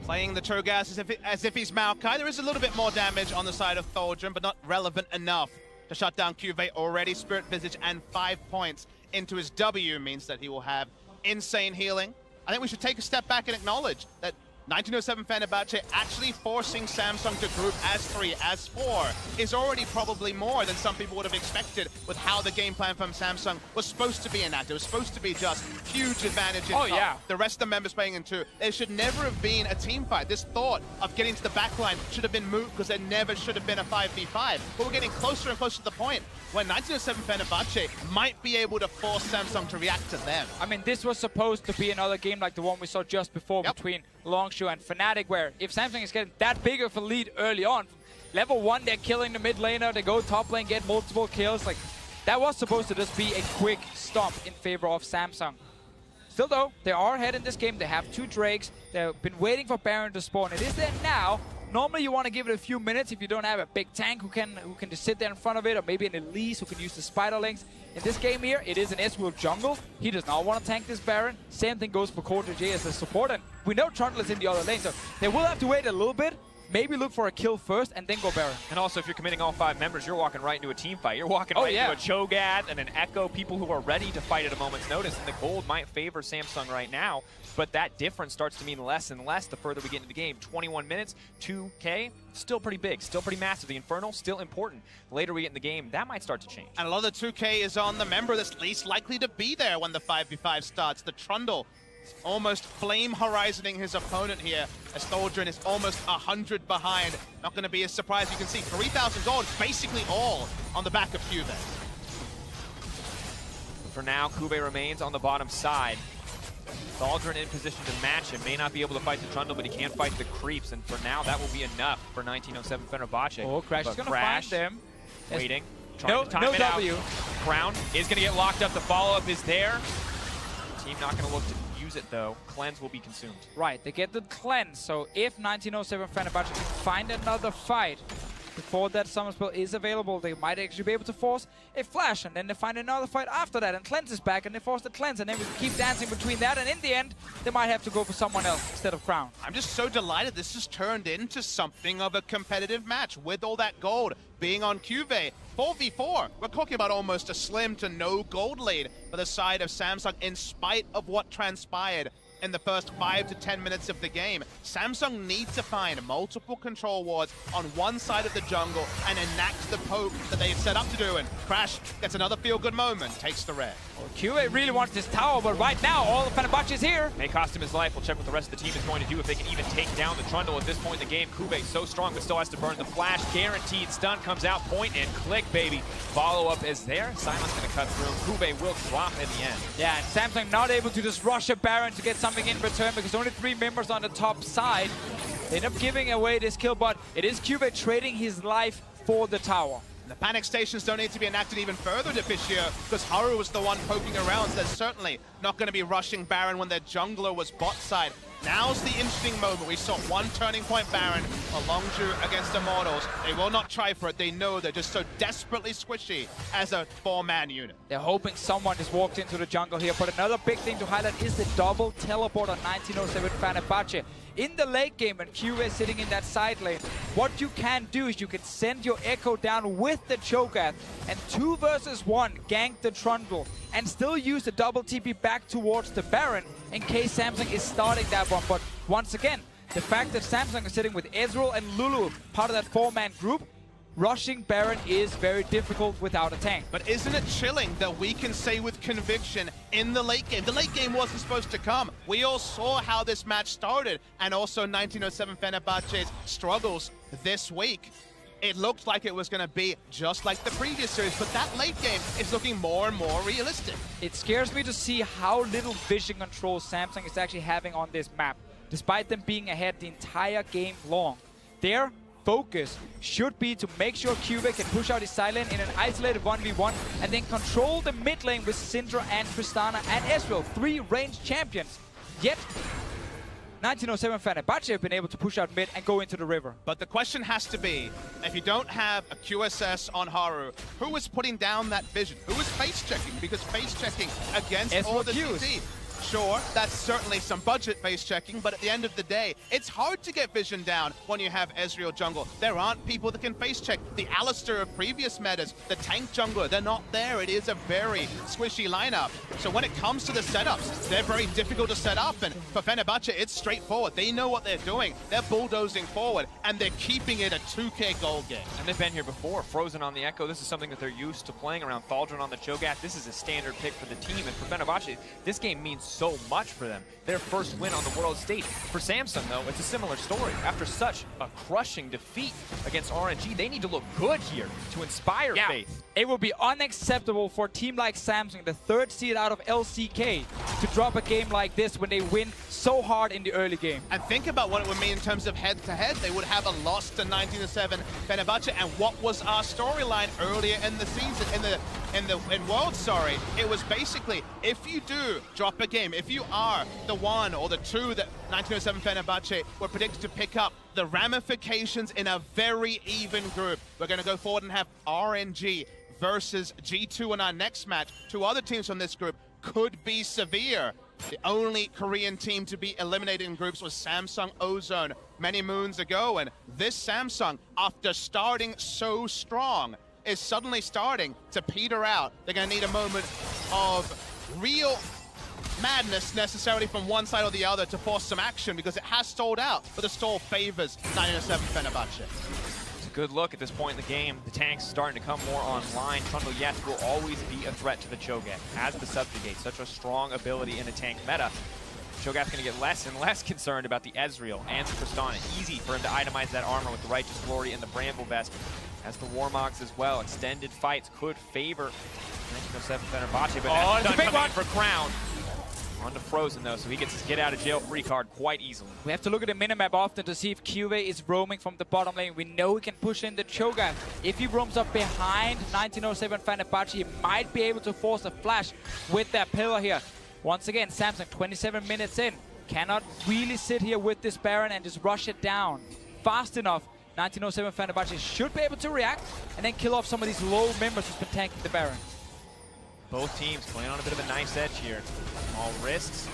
Playing the Trogas as if he's Maokai. There is a little bit more damage on the side of Thaldrin, but not relevant enough to shut down Cuvée. Already Spirit Visage and 5 points into his W means that he will have insane healing. I think we should take a step back and acknowledge that 1907 Fenerbahce actually forcing Samsung to group as 3, as 4 is already probably more than some people would have expected with how the game plan from Samsung was supposed to be enacted. It was supposed to be just huge advantage in the rest of the members playing in 2. There should never have been a team fight. This thought of getting to the backline should have been moot because there never should have been a 5v5. But we're getting closer and closer to the point when 1907 Fenerbahce might be able to force Samsung to react to them. I mean, this was supposed to be another game like the one we saw just before between Longshoe and Fnatic, where if Samsung is getting that big of a lead early on, level 1, they're killing the mid laner, they go top lane, get multiple kills. Like, that was supposed to just be a quick stomp in favor of Samsung. Still though, they are ahead in this game. They have 2 Drakes. They've been waiting for Baron to spawn. It is there now. Normally you want to give it a few minutes if you don't have a big tank who can just sit there in front of it, or maybe an Elise who can use the spider links. In this game here, it is an Ezreal jungle. He does not want to tank this Baron. Same thing goes for CoreJJ as a support, and we know Trundle is in the other lane, so they will have to wait a little bit. Maybe look for a kill first and then go Baron. And also, if you're committing all 5 members, you're walking right into a team fight. You're walking right into a Cho'Gath and an Echo, people who are ready to fight at a moment's notice. And the gold might favor Samsung right now, but that difference starts to mean less and less the further we get into the game. 21 minutes, 2K, still pretty big, still pretty massive. The Infernal, still important. Later we get in the game, that might start to change. And a lot of the 2K is on the member that's least likely to be there when the 5v5 starts. The Trundle almost flame horizoning his opponent here as Thaldrun is almost 100 behind. Not going to be a surprise. You can see 3,000 gold, basically all on the back of Cuvée. For now, Cuvée remains on the bottom side. Thaldrun in position to match him. May not be able to fight the Trundle, but he can fight the creeps. And for now, that will be enough for 1907 Fenerbahce. Oh, Crash is going to find them. Waiting. No W. Crown is going to get locked up. The follow-up is there. Team not going to look to use it, though. Cleanse will be consumed. Right, they get the cleanse. So if 1907 Fenerbahce can find another fight before that summer spell is available, they might actually be able to force a flash, and then they find another fight after that, and cleanse is back, and they force the cleanse, and then we keep dancing between that, and in the end, they might have to go for someone else instead of Crown. I'm just so delighted this has turned into something of a competitive match with all that gold being on Cuvée. 4v4, we're talking about almost a slim to no gold lead for the side of Samsung in spite of what transpired in the first 5 to 10 minutes of the game. Samsung needs to find multiple control wards on one side of the jungle and enact the poke that they've set up to do, and Crash gets another feel-good moment, takes the red. Well, Cuvée really wants this tower, but right now, all of Fenerbahce is here. May cost him his life. We'll check what the rest of the team is going to do if they can even take down the Trundle at this point in the game. Cuvée so strong, but still has to burn the flash. Guaranteed stun comes out, point and click, baby. Follow-up is there. Silence going to cut through. Cuvée will drop in the end. Yeah, and Samsung not able to just rush a Baron to get something in return because only 3 members on the top side. They end up giving away this kill, but it is Cuvée trading his life for the tower. The panic stations don't need to be enacted even further to Fishio because Haru was the one poking around, so they're certainly not going to be rushing Baron when their jungler was bot side. Now's the interesting moment. We saw one turning point Baron, a Longzhu against Immortals. They will not try for it. They know they're just so desperately squishy as a 4-man unit. They're hoping someone just walked into the jungle here, but another big thing to highlight is the double teleport on 1907 Fenerbahce. In the late game, when Cuvée is sitting in that side lane, what you can do is you can send your Echo down with the Cho'Gath and 2 versus 1 gank the Trundle and still use the double TP back towards the Baron in case Samsung is starting that one. But once again, the fact that Samsung is sitting with Ezreal and Lulu, part of that 4-man group, rushing Baron is very difficult without a tank. But isn't it chilling that we can say with conviction in the late game? The late game wasn't supposed to come. We all saw how this match started, and also 1907 Fenerbahce's struggles this week. It looked like it was going to be just like the previous series, but that late game is looking more and more realistic. It scares me to see how little vision control Samsung is actually having on this map, despite them being ahead the entire game long. Their focus should be to make sure Cuvée can push out his side lane in an isolated 1v1 and then control the mid lane with Syndra and Tristana and Ezreal, 3 ranged champions. Yet 1907 Fenerbahce have been able to push out mid and go into the river. But the question has to be, if you don't have a QSS on Haru, who is putting down that vision? Who is face checking? Because face checking against Ezreal all the Qs. CT. Sure, that's certainly some budget face checking, but at the end of the day, it's hard to get vision down when you have Ezreal jungle. There aren't people that can face check. The Alistair of previous metas, the tank jungler, they're not there. It is a very squishy lineup. So when it comes to the setups, they're very difficult to set up, and for Fenerbahce, it's straightforward. They know what they're doing. They're bulldozing forward, and they're keeping it a 2K gold game. And they've been here before. Frozen on the Echo. This is something that they're used to playing around. Thaldrun on the Cho'Gath. This is a standard pick for the team, and for Fenerbahce, this game means so much for them. Their first win on the world stage. For Samsung, though, it's a similar story. After such a crushing defeat against RNG, they need to look good here to inspire faith. It would be unacceptable for a team like Samsung, the 3rd seed out of LCK, to drop a game like this when they win so hard in the early game. And think about what it would mean in terms of head-to-head. They would have a loss to 1907 Fenerbahce, and what was our storyline earlier in the season, in the in Worlds, sorry, it was basically, if you do drop a game, if you are the one or the two that 1907 Fenerbahce were predicted to pick up, the ramifications in a very even group. We're going to go forward and have RNG versus G2 in our next match. Two other teams from this group could be severe. The only Korean team to be eliminated in groups was Samsung Ozone many moons ago, and this Samsung, after starting so strong, is suddenly starting to peter out. They're going to need a moment of real madness necessarily from one side or the other to force some action, because it has stalled out, but the stall favors 1907 Fenerbahce. Good look at this point in the game. The tanks starting to come more online. Trundle, yes, will always be a threat to the Cho'Gath as the Subjugate. Such a strong ability in a tank meta. Cho'Gath's going to get less and less concerned about the Ezreal and the Tristana. Easy for him to itemize that armor with the Righteous Glory and the Bramble Vest. As the Warmogs as well. Extended fights could favor 1907 Fenerbahce, but that's done coming for Crown. On to Frozen though, so he gets his get out of jail free card quite easily. We have to look at the minimap often to see if QV is roaming from the bottom lane. We know he can push in the Cho'Gath. If he roams up behind 1907 Fenerbahce, he might be able to force a flash with that pillar here. Once again, Samsung 27 minutes in. Cannot really sit here with this Baron and just rush it down fast enough. 1907 Fenerbahce should be able to react and then kill off some of these low members who's been tanking the Baron. Both teams playing on a bit of a nice edge here. Small risks.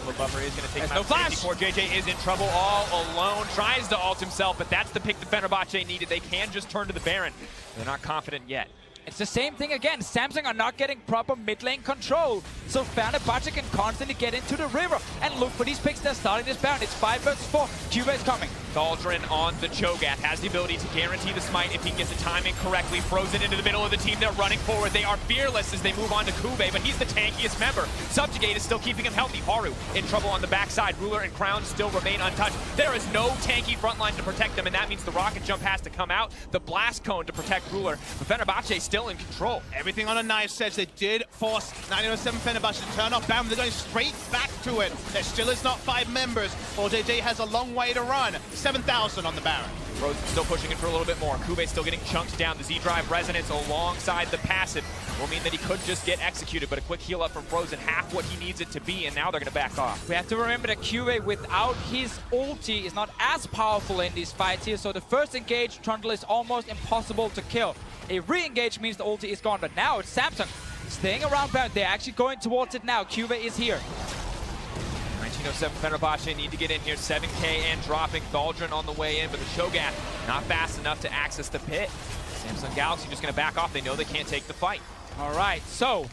The buffer is going to take him no out. flash. 64. JJ is in trouble all alone. Tries to ult himself, but that's the pick the Fenerbahce needed. They can just turn to the Baron. They're not confident yet. It's the same thing again. Samsung are not getting proper mid lane control. So Fenerbahce can constantly get into the river and look for these picks. They're starting this Baron. It's 5 versus 4. QV is coming. Daldrin on the Cho'Gath has the ability to guarantee the smite if he gets the timing correctly. Frozen into the middle of the team. They're running forward. They are fearless as they move on to Kube, but he's the tankiest member. Subjugate is still keeping him healthy. Haru in trouble on the backside. Ruler and Crown still remain untouched. There is no tanky front line to protect them, and that means the rocket jump has to come out. The blast cone to protect Ruler. But Fenerbahce still in control. Everything on a knife's edge. They did force 1907 Fenerbahce to turn off Baron. They're going straight back to it. There still is not 5 members. JJ has a long way to run. 7,000 on the Baron. Frozen still pushing it for a little bit more. Kube still getting chunked down. The Z-Drive Resonance alongside the passive will mean that he could just get executed, but a quick heal up from Frozen, half what he needs it to be, and now they're going to back off. We have to remember that QA without his ulti is not as powerful in these fights here, so the first engage Trundle is almost impossible to kill. A re-engage means the ulti is gone, but now it's Samsung staying around Baron. They're actually going towards it now. QA is here. 1907 Fenerbahce need to get in here. 7K and dropping. Daldrin on the way in, but the Cho'Gath not fast enough to access the pit. Samsung Galaxy just going to back off. They know they can't take the fight. All right, so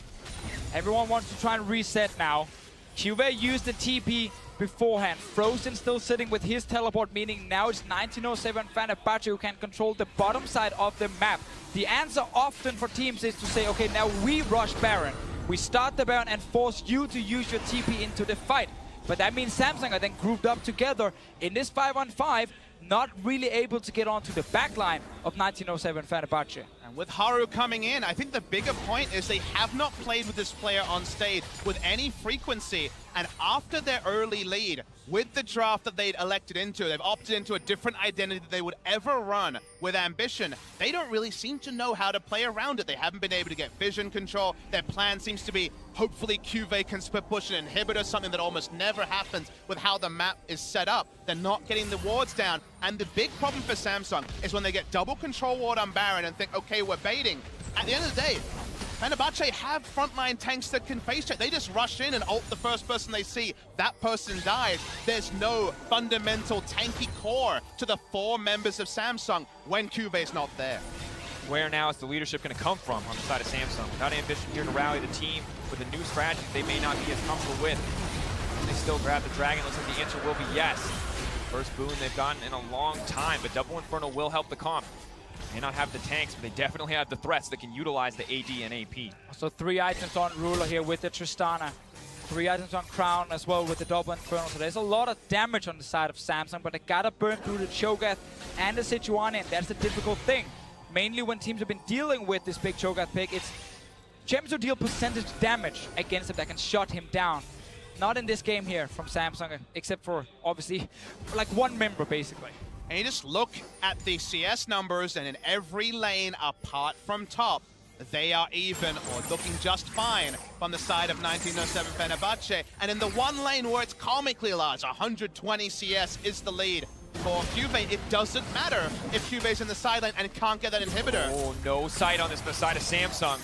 everyone wants to try and reset now. QV used the TP beforehand. Frozen still sitting with his teleport, meaning now it's 1907 Fenerbahce who can control the bottom side of the map. The answer often for teams is to say, okay, now we rush Baron. We start the Baron and force you to use your TP into the fight. But that means Samsung are then grouped up together in this 5-on-5, not really able to get onto the backline of 1907 Fenerbahce. And with Haru coming in, I think the bigger point is they have not played with this player on stage with any frequency. And after their early lead, with the draft that they'd elected into, they've opted into a different identity that they would ever run with Ambition. They don't really seem to know how to play around it. They haven't been able to get vision control. Their plan seems to be, hopefully QV can split push an inhibitor, something that almost never happens with how the map is set up. They're not getting the wards down. And the big problem for Samsung is when they get double control ward on Baron and think, okay, we're baiting. At the end of the day, Fenerbahce have frontline tanks that can face check. They just rush in and ult the first person they see. That person dies. There's no fundamental tanky core to the 4 members of Samsung when QV's not there. Where now is the leadership going to come from on the side of Samsung? Without Ambition here to rally the team with a new strategy they may not be as comfortable with. Can they still grab the Dragon? Looks like the answer will be yes. First boon they've gotten in a long time, but Double Inferno will help the comp. May not have the tanks, but they definitely have the threats that can utilize the AD and AP. So 3 items on Ruler here with the Tristana. 3 items on Crown as well with the Double Inferno. So there's a lot of damage on the side of Samsung, but they gotta burn through the Cho'Gath and the Sejuani, and that's the difficult thing. Mainly when teams have been dealing with this big Cho'Gath pick, it's champions who deal percentage damage against him that can shut him down. Not in this game here from Samsung, except for, obviously, like 1 member, basically. And you just look at the CS numbers, and in every lane apart from top, they are even or looking just fine from the side of 1907 Fenerbahce. And in the one lane where it's comically large, 120 CS is the lead for Cubase. It doesn't matter if Cubase's in the side lane and can't get that inhibitor. Oh, no sight on this from the side of Samsung.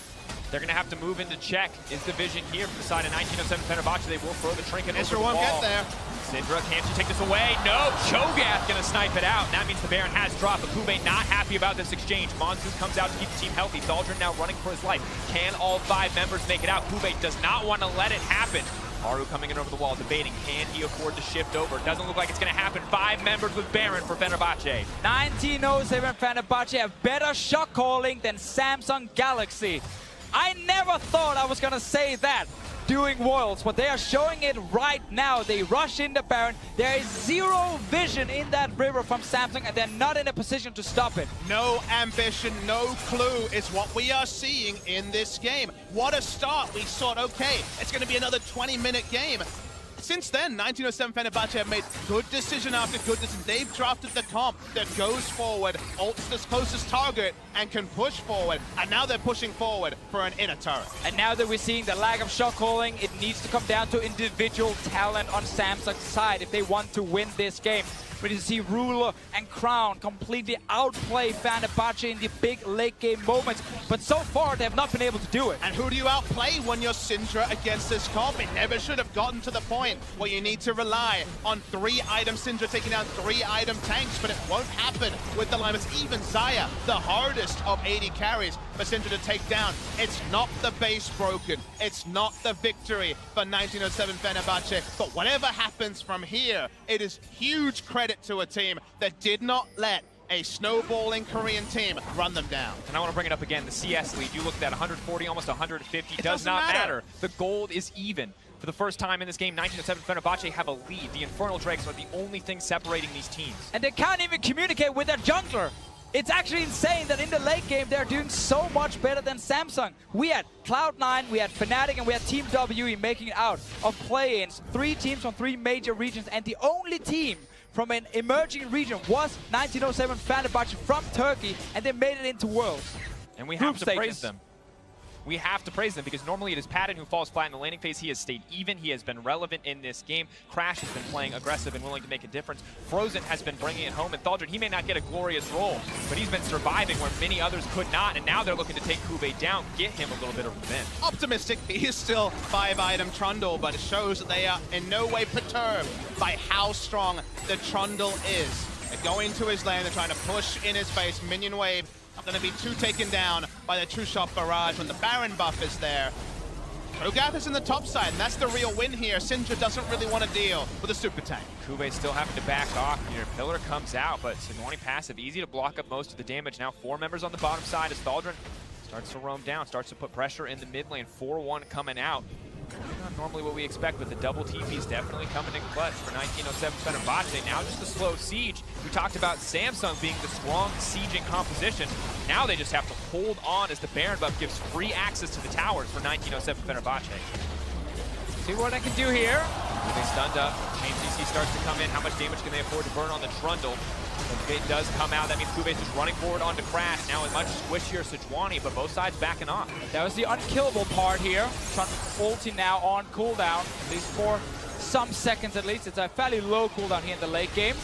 They're going to have to move into check. Is the vision here from the side of 1907 Fenerbahce? They will throw the trinket over the wall. won't get there. Syndra, can't she take this away? No, Cho'Gath going to snipe it out. That means the Baron has dropped, but Kube not happy about this exchange. Monsoon comes out to keep the team healthy. Thaldrn now running for his life. Can all 5 members make it out? Kube does not want to let it happen. Haru coming in over the wall, debating, can he afford to shift over? Doesn't look like it's going to happen. 5 members with Baron for Fenerbahce. 1907 Fenerbahce have better shot calling than Samsung Galaxy. I never thought I was going to say that doing Worlds, but they are showing it right now. They rush into Baron. There is zero vision in that river from Samsung, and they're not in a position to stop it. No ambition, no clue is what we are seeing in this game. What a start. We thought, okay, it's going to be another 20-minute game. Since then, 1907 Fenerbahce have made good decision after good decision. They've drafted the comp that goes forward, ults the closest target, and can push forward. And now they're pushing forward for an inner turret. And now that we're seeing the lack of shot calling, it needs to come down to individual talent on Samsung's side if they want to win this game. We need to see Ruler and Crown completely outplay Fenerbahce in the big late game moments. But so far, they have not been able to do it. And who do you outplay when you're Syndra against this comp? It never should have gotten to the point where you need to rely on 3-item Syndra taking down 3-item tanks, but it won't happen with the lineups. Even Xayah, the hardest of 80 carries for Syndra to take down. It's not the base broken. It's not the victory for 1907 Fenerbahce. But whatever happens from here, it is huge credit to a team that did not let a snowballing Korean team run them down. And I want to bring it up again, the CS lead. You looked at 140, almost 150. It does not matter. matter. The gold is even. For the first time in this game, 1907 Fenerbahce have a lead. The Infernal Drakes are the only thing separating these teams. And they can't even communicate with their jungler. It's actually insane that in the late game, they're doing so much better than Samsung. We had Cloud9, we had Fnatic, and we had Team WE making it out of play-ins. 3 teams from 3 major regions, and the only team from an emerging region was 1907 Fenerbahce from Turkey, and they made it into Worlds. And we have to praise them. We have to praise them because normally it is Patton who falls flat in the laning phase. He has stayed even. He has been relevant in this game. Crash has been playing aggressive and willing to make a difference. Frozen has been bringing it home. And Thaldrn, he may not get a glorious role, but he's been surviving where many others could not. And now they're looking to take Kube down, get him a little bit of revenge. Optimistic, he is still 5-item Trundle, but it shows that they are in no way perturbed by how strong the Trundle is. They're going to his lane, they're trying to push in his face, minion wave. Not going to be too taken down by the True Shot barrage when the Baron buff is there. Cho'Gath is in the top side, and that's the real win here. Syndra doesn't really want to deal with a super tank. Kube still having to back off here. Pillar comes out, but Sejuani passive, easy to block up most of the damage. Now 4 members on the bottom side as Thaldrn starts to roam down, starts to put pressure in the mid lane. 4-1 coming out. Not normally what we expect, but the double TP is definitely coming in clutch for 1907 Fenerbahce. Now just a slow siege. We talked about Samsung being the strong sieging composition. Now they just have to hold on as the Baron buff gives free access to the towers for 1907 Fenerbahce. See what I can do here. They stunned up. Chain CC starts to come in. How much damage can they afford to burn on the Trundle? It does come out. That means Kube is running forward onto Crash. Now a much squishier Sejuani, but both sides backing off. That was the unkillable part here. Trundle's ulti now on cooldown, at least for some seconds at least. It's a fairly low cooldown here in the late game.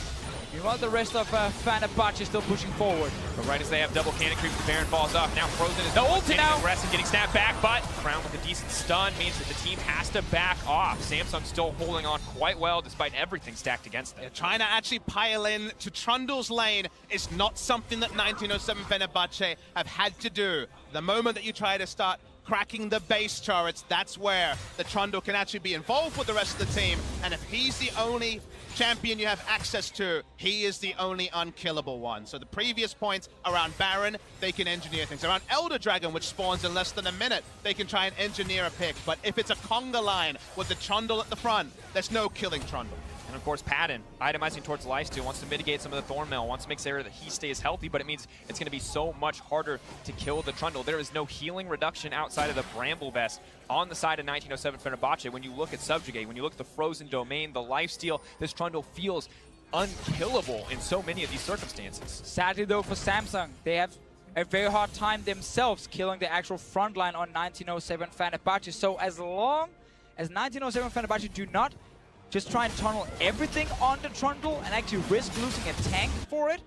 Meanwhile, the rest of Fenerbahce is still pushing forward. But right as they have double cannon creep, the Baron falls off. Now Frozen is the ulti now. Aggressive, getting snapped back, but Crown with a decent stun means that the team has to back off. Samsung still holding on quite well despite everything stacked against them. Yeah, trying to actually pile in to Trundle's lane is not something that 1907 Fenerbahce have had to do. The moment that you try to start cracking the base turrets, that's where the Trundle can actually be involved with the rest of the team. And if he's the only champion you have access to, he is the only unkillable one. So the previous points around Baron, they can engineer things. Around Elder Dragon, which spawns in less than a minute, they can try and engineer a pick. But if it's a conga line with the Trundle at the front, there's no killing Trundle. And of course, Patton, itemizing towards lifesteal, wants to mitigate some of the Thorn Mail, wants to make sure that he stays healthy, but it means it's going to be so much harder to kill the Trundle. There is no healing reduction outside of the Bramble Vest on the side of 1907 Fenerbahce. When you look at Subjugate, when you look at the Frozen Domain, the lifesteal, this Trundle feels unkillable in so many of these circumstances. Sadly though for Samsung, they have a very hard time themselves killing the actual front line on 1907 Fenerbahce. So as long as 1907 Fenerbahce do not just try and tunnel everything on the Trundle and actually risk losing a tank for it,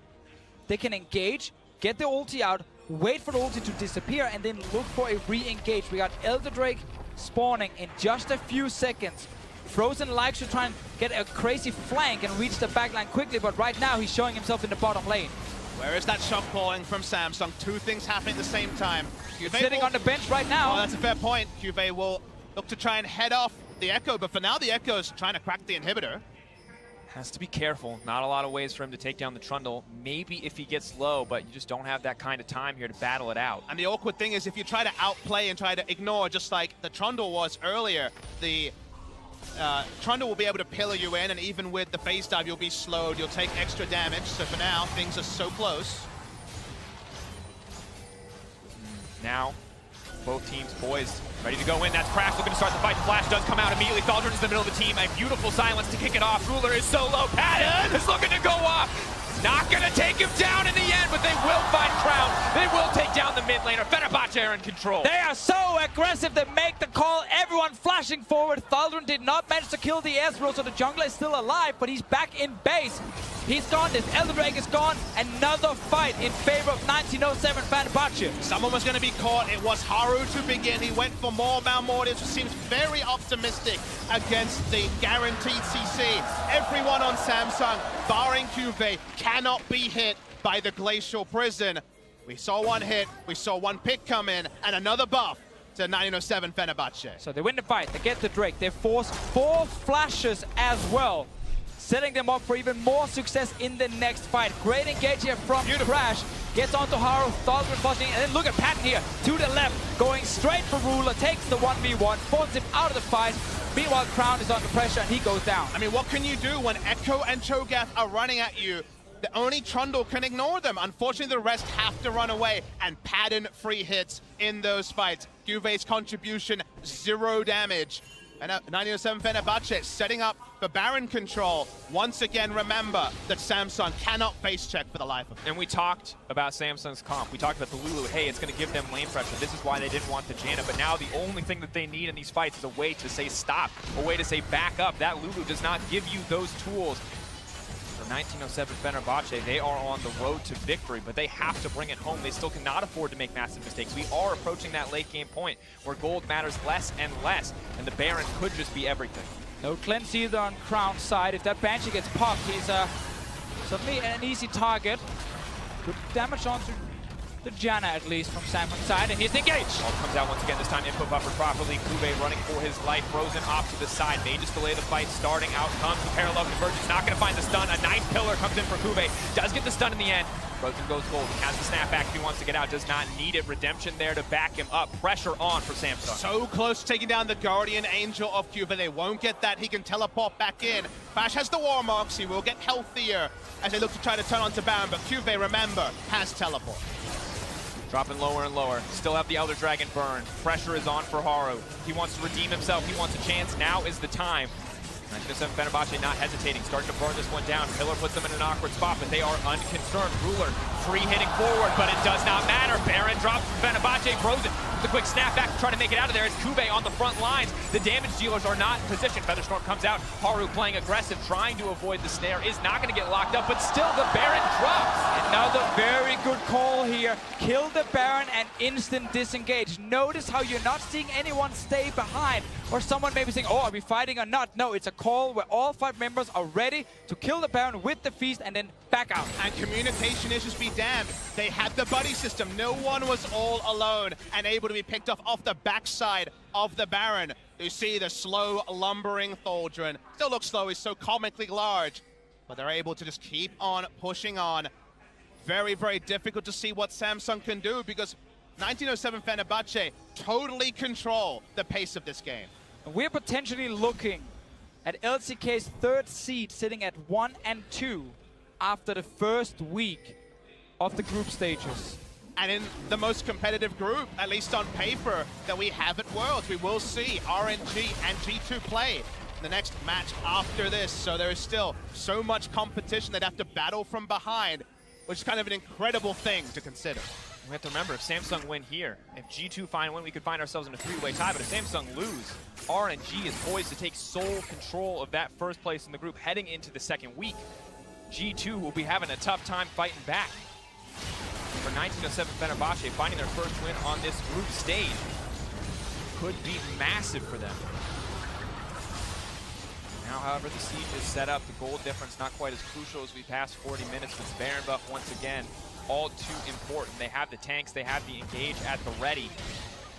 they can engage, get the ulti out, wait for the ulti to disappear, and then look for a re-engage. We got Elder Drake spawning in just a few seconds. Frozen likes to try and get a crazy flank and reach the backline quickly, but right now he's showing himself in the bottom lane. Where is that shot calling from Samsung? Two things happening at the same time. Sitting on the bench right now. Oh, that's a fair point. Juve will look to try and head off the Echo, but for now the Echo's trying to crack the inhibitor. Has to be careful. Not a lot of ways for him to take down the Trundle. Maybe if he gets low, but you just don't have that kind of time here to battle it out. And the awkward thing is if you try to outplay and try to ignore, just like the Trundle was earlier, the Trundle will be able to pillar you in, and even with the phase dive, you'll be slowed. You'll take extra damage. So for now, things are so close. Now, both teams poised, ready to go in. That's Crash looking to start the fight. The flash does come out immediately. Thaldrun is in the middle of the team. A beautiful silence to kick it off. Ruler is so low. Patton is looking to go off. Not going to take him down in the end, but they will find Crown. They will take down the mid laner. Fenerbahce are in control. They are so aggressive. They make the call. Everyone flashing forward. Thaldrun did not manage to kill the Ezreal, so the jungler is still alive, but he's back in base. He's gone. This Elder Drake is gone. Another fight in favor of 1907 Fenerbahce. Someone was going to be caught. It was Haru to begin. He went for more Malmortis, who seems very optimistic against the guaranteed CC. Everyone on Samsung, barring Juve, cannot be hit by the Glacial Prison. We saw one hit, we saw one pick come in, and another buff to 1907 Fenerbahce. So they win the fight, they get the Drake, they force 4 flashes as well, setting them up for even more success in the next fight. Great engage here from Crash. Gets onto Haru, Thaldrun flushing, and then look at Patton here, to the left, going straight for Ruler, takes the 1v1, forces him out of the fight. Meanwhile, Crown is under pressure and he goes down. I mean, what can you do when Echo and Cho'Gath are running at you? The only Trundle can ignore them. Unfortunately, the rest have to run away, and Patton free hits in those fights. Juve's contribution, 0 damage. And 1907 Fenerbahce setting up for Baron control. Once again, remember that Samsung cannot face check for the life of them. And we talked about Samsung's comp. We talked about the Lulu. Hey, it's going to give them lane pressure. This is why they didn't want the Janna. But now the only thing that they need in these fights is a way to say stop, a way to say back up. That Lulu does not give you those tools. For 1907 Fenerbahce, they are on the road to victory, but they have to bring it home. They still cannot afford to make massive mistakes. We are approaching that late game point where gold matters less and less, and the Baron could just be everything. No cleanse either on Crown's side. If that Banshee gets popped, he's suddenly an easy target. Good damage onto the Janna, at least, from Samsung's side, and he's engaged. All comes out once again, this time input buffer properly. Kube running for his life, Frozen off to the side. May just delay the fight, starting out comes the parallel convergence, not going to find the stun. A nice pillar comes in for Kube, does get the stun in the end. Frozen goes gold, has the snapback if he wants to get out, does not need it. Redemption there to back him up. Pressure on for Samsung. So close to taking down the Guardian Angel of Cuba. They won't get that. He can teleport back in. Bash has the War Marks. He will get healthier as they look to try to turn onto Baron, but Cuba, remember, has teleport. Dropping lower and lower. Still have the Elder Dragon burn. Pressure is on for Haru. He wants to redeem himself. He wants a chance. Now is the time. 1907 Fenerbahce not hesitating, starting to burn this one down. Pillar puts them in an awkward spot, but they are unconcerned. Ruler free hitting forward, but it does not matter. Baron drops from Fenerbahce, Frozen with a quick snapback to try to make it out of there. It's Kube on the front lines. The damage dealers are not in position. Featherstorm comes out. Haru playing aggressive, trying to avoid the snare. Is not going to get locked up, but still the Baron drops. Another very good call here. Kill the Baron and instant disengage. Notice how you're not seeing anyone stay behind, or someone maybe saying, oh, are we fighting or not? No, it's a call where all 5 members are ready to kill the Baron with the feast and then back out. And communication issues be damned. They had the buddy system. No one was all alone and able to be picked off the backside of the Baron. You see the slow, lumbering Thaldrun. Still looks slow, he's so comically large. But they're able to just keep on pushing on. Very, very difficult to see what Samsung can do because 1907 Fenerbahce totally control the pace of this game. We're potentially looking at LCK's 3rd seed, sitting at 1 and 2 after the first week of the group stages. And in the most competitive group, at least on paper, that we have at Worlds, we will see RNG and G2 play the next match after this. So there is still so much competition they'd have to battle from behind, which is kind of an incredible thing to consider. We have to remember, if Samsung win here, if G2 win, we could find ourselves in a three-way tie, but if Samsung lose, RNG is poised to take sole control of that first place in the group heading into the second week. G2 will be having a tough time fighting back. For 1907 Fenerbahce, finding their first win on this group stage could be massive for them. Now, however, the siege is set up. The goal difference not quite as crucial as we pass 40 minutes with Sparenbuff once again. All too important. They have the tanks, they have the engage at the ready.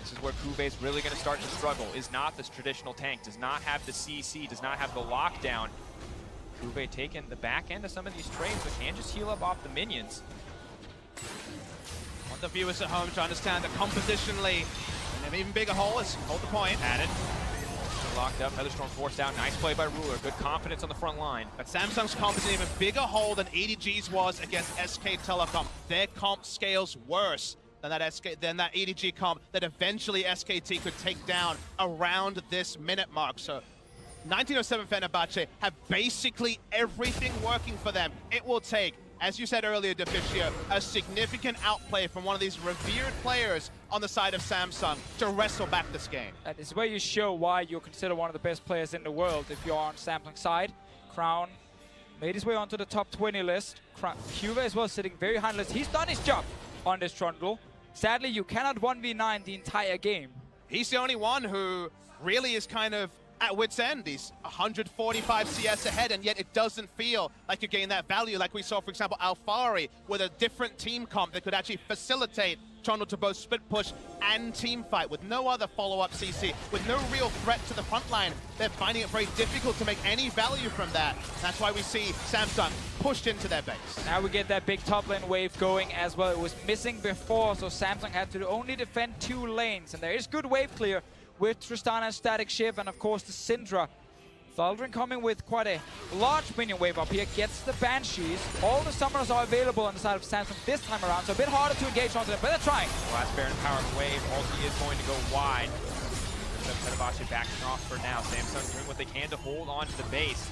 This is where Kuve is really going to start to struggle. Is not this traditional tank, does not have the CC, does not have the lockdown. Kuve taking the back end of some of these trades, but can just heal up off the minions. Want the viewers at home to understand that compositionally, an even bigger hole is hold the point. Added. Locked up, Featherstorm forced out. Nice play by Ruler. Good confidence on the front line. But Samsung's comp is an even bigger hole than EDG's was against SK Telecom. Their comp scales worse than that EDG comp that eventually SKT could take down around this minute mark. So 1907 Fenerbahce have basically everything working for them. It will take, as you said earlier, Deficio, a significant outplay from one of these revered players on the side of Samsung to wrestle back this game. That is where you show why you're considered one of the best players in the world if you're on Samsung's side. Crown made his way onto the top 20 list. Cuba as well sitting very high on the list. He's done his job on this trundle. Sadly, you cannot 1v9 the entire game. He's the only one who really is kind of at wit's end. He's 145 CS ahead, and yet it doesn't feel like you gain that value like we saw, for example, Alfari with a different team comp that could actually facilitate Trundle to both split push and team fight with no other follow-up CC, with no real threat to the front line. They're finding it very difficult to make any value from that. That's why we see Samsung pushed into their base. Now we get that big top lane wave going as well. It was missing before, so Samsung had to only defend 2 lanes, and there is good wave clear with Tristana and Static Shiv, and of course the Syndra. Thaldrin coming with quite a large minion wave up here, gets the Banshees. All the summoners are available on the side of Samsung this time around, so a bit harder to engage onto them, but they're trying. Last Baron powered wave, ulti is going to go wide. Fenerbahce backing off for now. Samsung doing what they can to hold on to the base.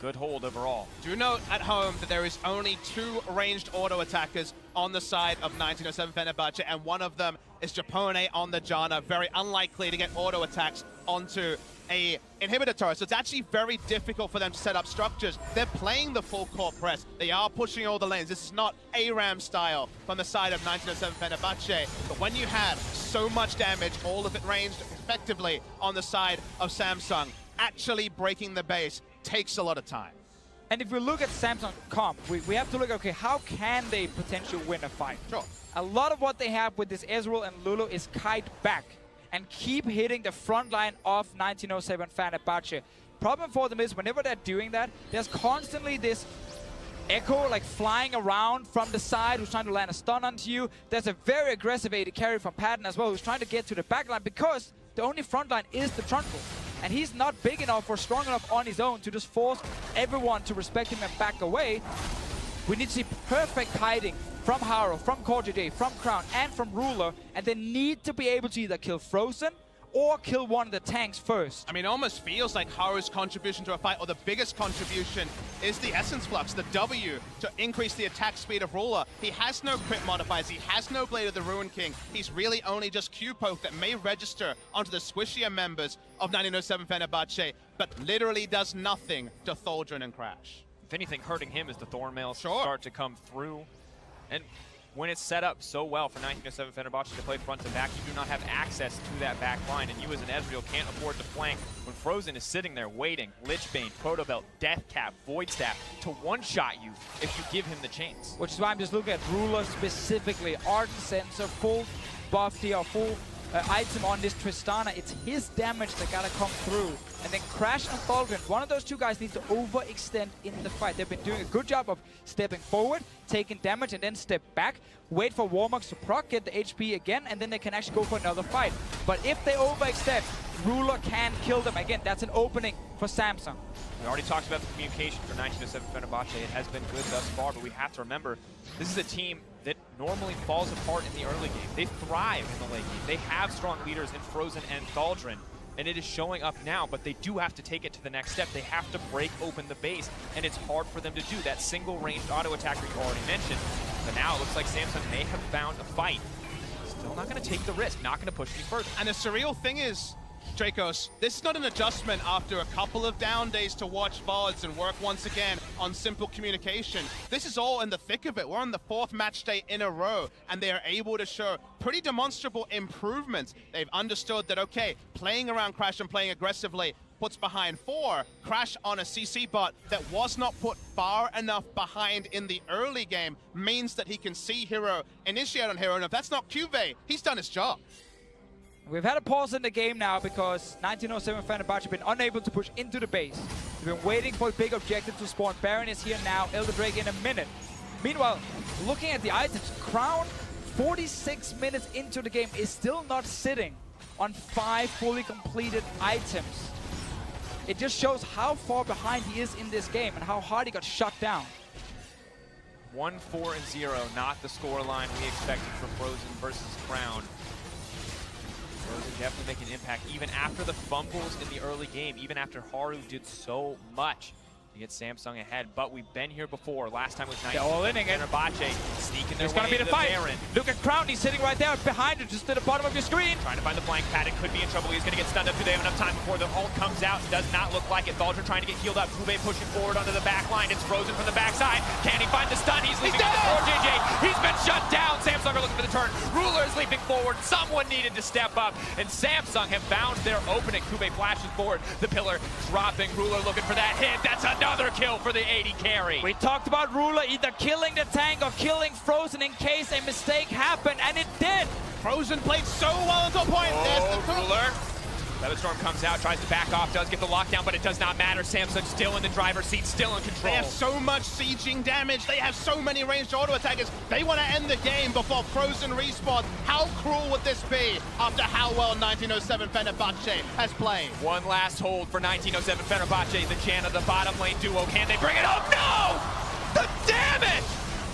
Good hold overall. Do note at home that there is only 2 ranged auto attackers on the side of 1907 Fenerbahce, and one of them is Japone on the Janna. Very unlikely to get auto attacks onto a inhibitor turret, so it's actually very difficult for them to set up structures. They're playing the full court press. They are pushing all the lanes. This is not ARAM style from the side of 1907 Fenerbahce, but when you have so much damage, all of it ranged effectively on the side of Samsung, actually breaking the base takes a lot of time. And if we look at Samsung comp, we have to look, okay, how can they potentially win a fight? Sure. A lot of what they have with this Ezreal and Lulu is kite back and keep hitting the front line of 1907 Fenerbahce. Problem for them is whenever they're doing that, there's constantly this Echo like flying around from the side who's trying to land a stun onto you. There's a very aggressive AD carry from Patton as well who's trying to get to the back line because the only front line is the trundle. And he's not big enough or strong enough on his own to just force everyone to respect him and back away. We need to see perfect hiding from Haro, from KorJJ, from Crown, and from Ruler, and they need to be able to either kill Frozen or kill one of the tanks first. I mean, it almost feels like Haru's contribution to a fight, or the biggest contribution, is the Essence Flux, the W, to increase the attack speed of Ruler. He has no crit modifiers, he has no Blade of the Ruin King. He's really only just Q-Poke that may register onto the squishier members of 1907 Fenerbahce, but literally does nothing to Thaldrin and Crash. If anything, hurting him is the Thornmail start to come through. And when it's set up so well for 1907 Fenerbahce to play front to back, you do not have access to that back line, and you as an Ezreal can't afford to flank when Frozen is sitting there waiting. Lichbane, Protobelt, Deathcap, Void Staff to one-shot you if you give him the chance. Which is why I'm just looking at Ruler specifically. Ardent Sensor, full buff here, full item on this Tristana. It's his damage that gotta come through. And then Crash and Thaldrin, one of those two guys needs to overextend in the fight. They've been doing a good job of stepping forward, taking damage, and then step back, wait for Warmox to proc, get the HP again, and then they can actually go for another fight. But if they overextend, Ruler can kill them. Again, that's an opening for Samsung. We already talked about the communication for 1907 Fenerbahce. It has been good thus far, but we have to remember, this is a team that normally falls apart in the early game. They thrive in the late game. They have strong leaders in Frozen and Thaldrin, and it is showing up now, but they do have to take it to the next step. They have to break open the base, and it's hard for them to do. That single ranged auto attacker you already mentioned But now it looks like Samsung may have found a fight. Still not going to take the risk, not going to push any further. And the surreal thing is, Dracos, this is not an adjustment after a couple of down days to watch VODs and work once again on simple communication. This is all in the thick of it. We're on the 4th match day in a row, and they are able to show pretty demonstrable improvements. They've understood that, okay, playing around Crash and playing aggressively puts behind 4. Crash on a CC bot that was not put far enough behind in the early game means that he can see Hero, initiate on Hero, and if that's not Cuvée, he's done his job. We've had a pause in the game now because 1907 Fenerbahce have been unable to push into the base. We've been waiting for a big objective to spawn. Baron is here now, Elder Drake in a minute. Meanwhile, looking at the items, Crown, 46 minutes into the game, is still not sitting on 5 fully completed items. It just shows how far behind he is in this game and how hard he got shut down. 1-4-0, not the scoreline we expected for Frozen versus Crown. Frozen definitely making an impact even after the fumbles in the early game, even after Haru did so much to get Samsung ahead. But we've been here before. Last time was 19. All inning it. Fenerbahce sneaking their It's way going to be the fight. Baron. Look at Crown. He's sitting right there behind it, just at the bottom of your screen. Trying to find the flank pad. It could be in trouble. He's going to get stunned up. Do they have enough time before the ult comes out? Does not look like it. Thaldra trying to get healed up. Cuvée pushing forward onto the back line. It's Frozen from the backside. Can he find the stun? He's leaping forward. JJ. He's been shut down. Samsung are looking for the turn. Ruler is leaping forward. Someone needed to step up. And Samsung have found their opening. Cuvée flashes forward. The pillar dropping. Ruler looking for that hit. That's another kill for the 80 carry. We talked about Ruler either killing the tank or killing Frozen in case a mistake happened, and it did. Frozen played so well until a point. There's the Ruler. Featherstorm comes out, tries to back off, does get the lockdown, but it does not matter. Samsung still in the driver's seat, still in control. They have so much sieging damage. They have so many ranged auto attackers. They want to end the game before Frozen respawns. How cruel would this be after how well 1907 Fenerbahce has played? One last hold for 1907 Fenerbahce, the Jan of the bottom lane duo. Can they bring it home? No! The damage!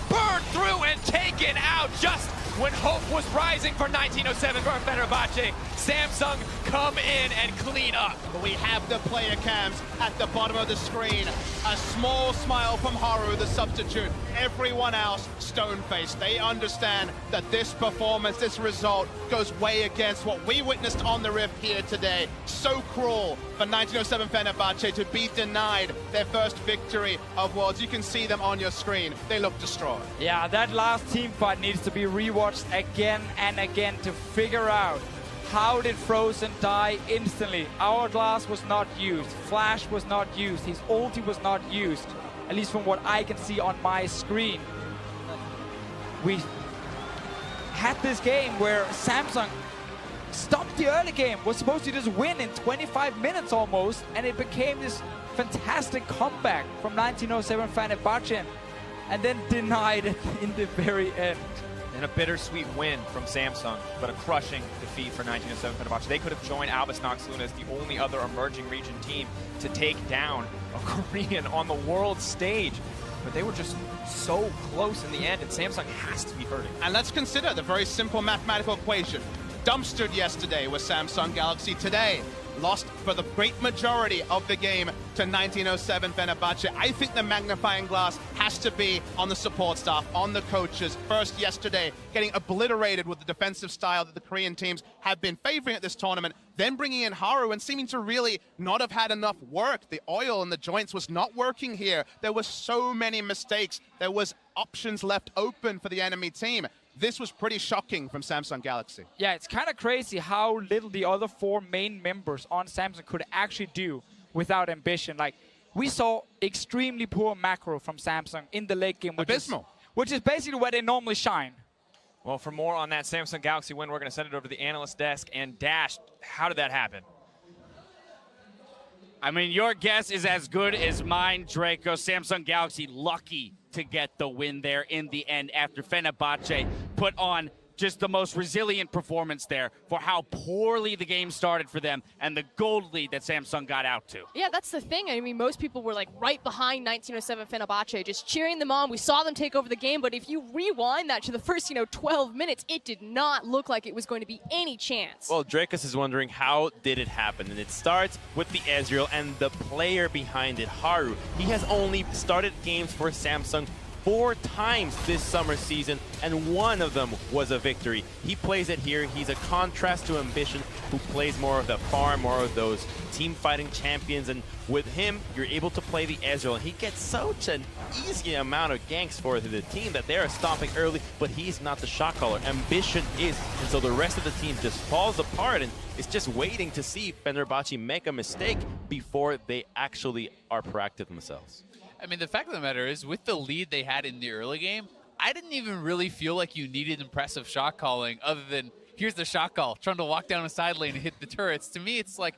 Burned through and taken out just when hope was rising for 1907 for Fenerbahce. Samsung come in and clean up. We have the player cams at the bottom of the screen. A small smile from Haru, the substitute. Everyone else stone-faced. They understand that this performance, this result, goes way against what we witnessed on the Rift here today. So cruel for 1907 Fenerbahce to be denied their first victory of Worlds. You can see them on your screen. They look destroyed. Yeah, that last team fight needs to be rewatched again and again to figure out how did Frozen die instantly. Hourglass was not used, Flash was not used, his ulti was not used, at least from what I can see on my screen. We had this game where Samsung stopped the early game, was supposed to just win in 25 minutes almost, and it became this fantastic comeback from 1907 Fenerbahce, and then denied it in the very end. And a bittersweet win from Samsung, but a crushing defeat for 1907 Fenerbahce. They could have joined Albus Nox Luna as the only other emerging region team to take down a Korean on the world stage. But they were just so close in the end, and Samsung has to be hurting. And let's consider the very simple mathematical equation. Dumpstered yesterday with Samsung Galaxy. Today, lost for the great majority of the game to 1907 Fenerbahce. I think the magnifying glass has to be on the support staff, on the coaches. First yesterday, getting obliterated with the defensive style that the Korean teams have been favoring at this tournament. Then bringing in Haru and seeming to really not have had enough work. The oil in the joints was not working here. There were so many mistakes. There was options left open for the enemy team. This was pretty shocking from Samsung Galaxy. Yeah, it's kind of crazy how little the other 4 main members on Samsung could actually do without ambition. Like, we saw extremely poor macro from Samsung in the late game, which is basically where they normally shine. Well, for more on that Samsung Galaxy win, we're going to send it over to the analyst desk. And Dash, how did that happen? I mean, your guess is as good as mine, Draco. Samsung Galaxy lucky to get the win there in the end after Fenerbahce put on just the most resilient performance there for how poorly the game started for them and the gold lead that Samsung got out to. Yeah, that's the thing. I mean, most people were like right behind 1907 Fenerbahce, just cheering them on. We saw them take over the game, but if you rewind that to the first, 12 minutes, it did not look like it was going to be any chance. Well, Dracus is wondering how did it happen, and it starts with the Ezreal and the player behind it, Haru. He has only started games for Samsung 4 times this summer season, and 1 of them was a victory. He plays it here. He's a contrast to Ambition, who plays more of the farm, more of those team fighting champions, and with him, you're able to play the Ezreal, and he gets such an easy amount of ganks for the team that they're stomping early, but he's not the shot caller. Ambition is, and so the rest of the team just falls apart, and it's just waiting to see Fenerbahce make a mistake before they actually are proactive themselves. I mean, the fact of the matter is, with the lead they had in the early game, I didn't even really feel like you needed impressive shot calling other than, here's the shot call, trying to walk down a side lane and hit the turrets. To me, it's like,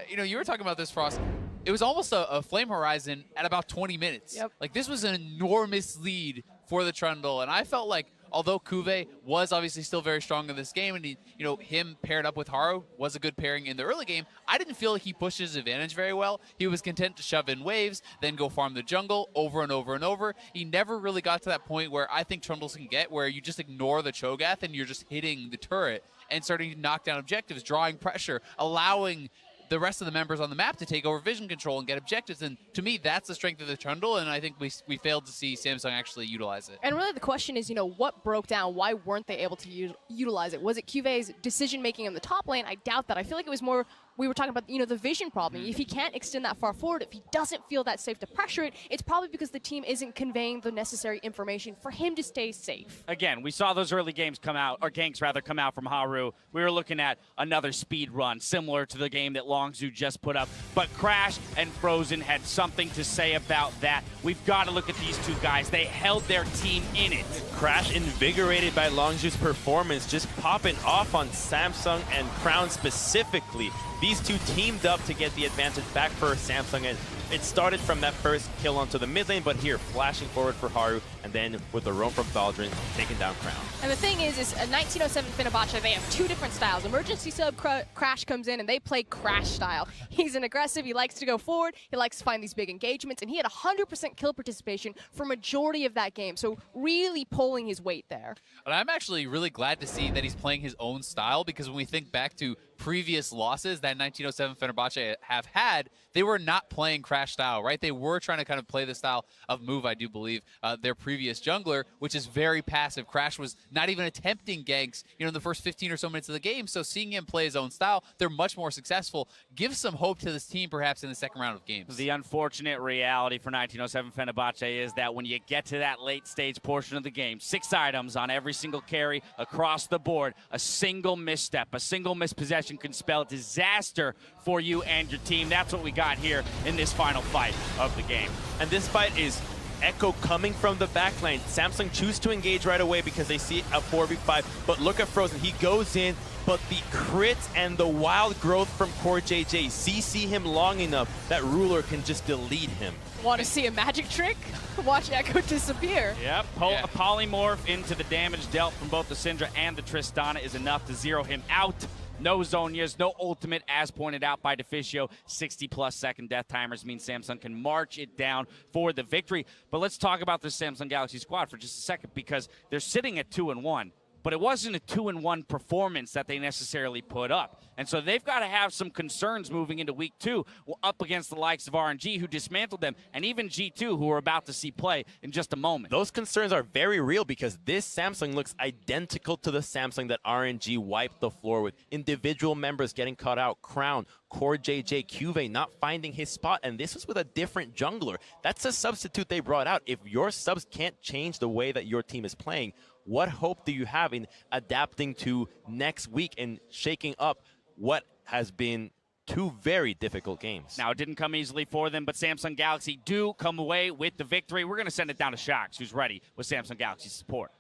you know, you were talking about this, Frost. It was almost a flame horizon at about 20 minutes. Yep. Like, this was an enormous lead for the Trundle, and I felt like, although Kuve was obviously still very strong in this game, and him paired up with Haru was a good pairing in the early game, I didn't feel like he pushed his advantage very well. He was content to shove in waves, then go farm the jungle over and over and over. He never really got to that point where I think Trundles can get, where you just ignore the Cho'Gath and you're just hitting the turret and starting to knock down objectives, drawing pressure, allowing the rest of the members on the map to take over vision control and get objectives. And to me, that's the strength of the Trundle, and I think we failed to see Samsung actually utilize it. And really the question is, what broke down? Why weren't they able to utilize it? Was it QV's decision-making in the top lane? I doubt that. I feel like it was more, we were talking about, the vision problem. If he can't extend that far forward, if he doesn't feel that safe to pressure it, it's probably because the team isn't conveying the necessary information for him to stay safe. Again, we saw those early games come out, or ganks rather, come out from Haru. We were looking at another speed run, similar to the game that Longzhu just put up. But Crash and Frozen had something to say about that. We've got to look at these 2 guys. They held their team in it. Crash invigorated by Longzhu's performance, just popping off on Samsung and Crown specifically. These 2 teamed up to get the advantage back for Samsung, and it started from that first kill onto the mid lane, but here, flashing forward for Haru, and then with the roam from Thaldrin, taking down Crown. And the thing is 1907 Fenerbahce, they have 2 different styles. Emergency sub Crash comes in, and they play Crash style. He's an aggressive, he likes to go forward, he likes to find these big engagements, and he had 100% kill participation for majority of that game, so really pulling his weight there. And I'm actually really glad to see that he's playing his own style, because when we think back to previous losses that 1907 Fenerbahce have had, they were not playing Crash style, right? They were trying to kind of play the style of Move, I do believe, their previous jungler, which is very passive. Crash was not even attempting ganks, in the first 15 or so minutes of the game. So seeing him play his own style, they're much more successful. Gives some hope to this team, perhaps, in the second round of games. The unfortunate reality for 1907 Fenerbahce is that when you get to that late stage portion of the game, 6 items on every single carry across the board, a single misstep, a single mispossession can spell disaster for you and your team. That's what we got here in this final fight of the game. And this fight is Echo coming from the back lane. Samsung choose to engage right away because they see a 4v5, but look at Frozen. He goes in, but the crits and the wild growth from Core JJ CC him long enough that Ruler can just delete him. Want to see a magic trick? Watch Echo disappear. Yep, a polymorph into the damage dealt from both the Syndra and the Tristana is enough to zero him out. No Zonias, no ultimate, as pointed out by Deficio. 60-plus second death timers mean Samsung can march it down for the victory. But let's talk about this Samsung Galaxy squad for just a second, because they're sitting at 2-1. But it wasn't a 2-1 performance that they necessarily put up. And so they've got to have some concerns moving into week 2 up against the likes of RNG, who dismantled them, and even G2, who we're about to see play in just a moment. Those concerns are very real, because this Samsung looks identical to the Samsung that RNG wiped the floor with. Individual members getting caught out, Crown, Core JJ, Cuve not finding his spot, and this was with a different jungler. That's a substitute they brought out. If your subs can't change the way that your team is playing, what hope do you have in adapting to next week and shaking up what has been 2 very difficult games? Now, it didn't come easily for them, but Samsung Galaxy do come away with the victory. We're going to send it down to Shax, who's ready with Samsung Galaxy's support.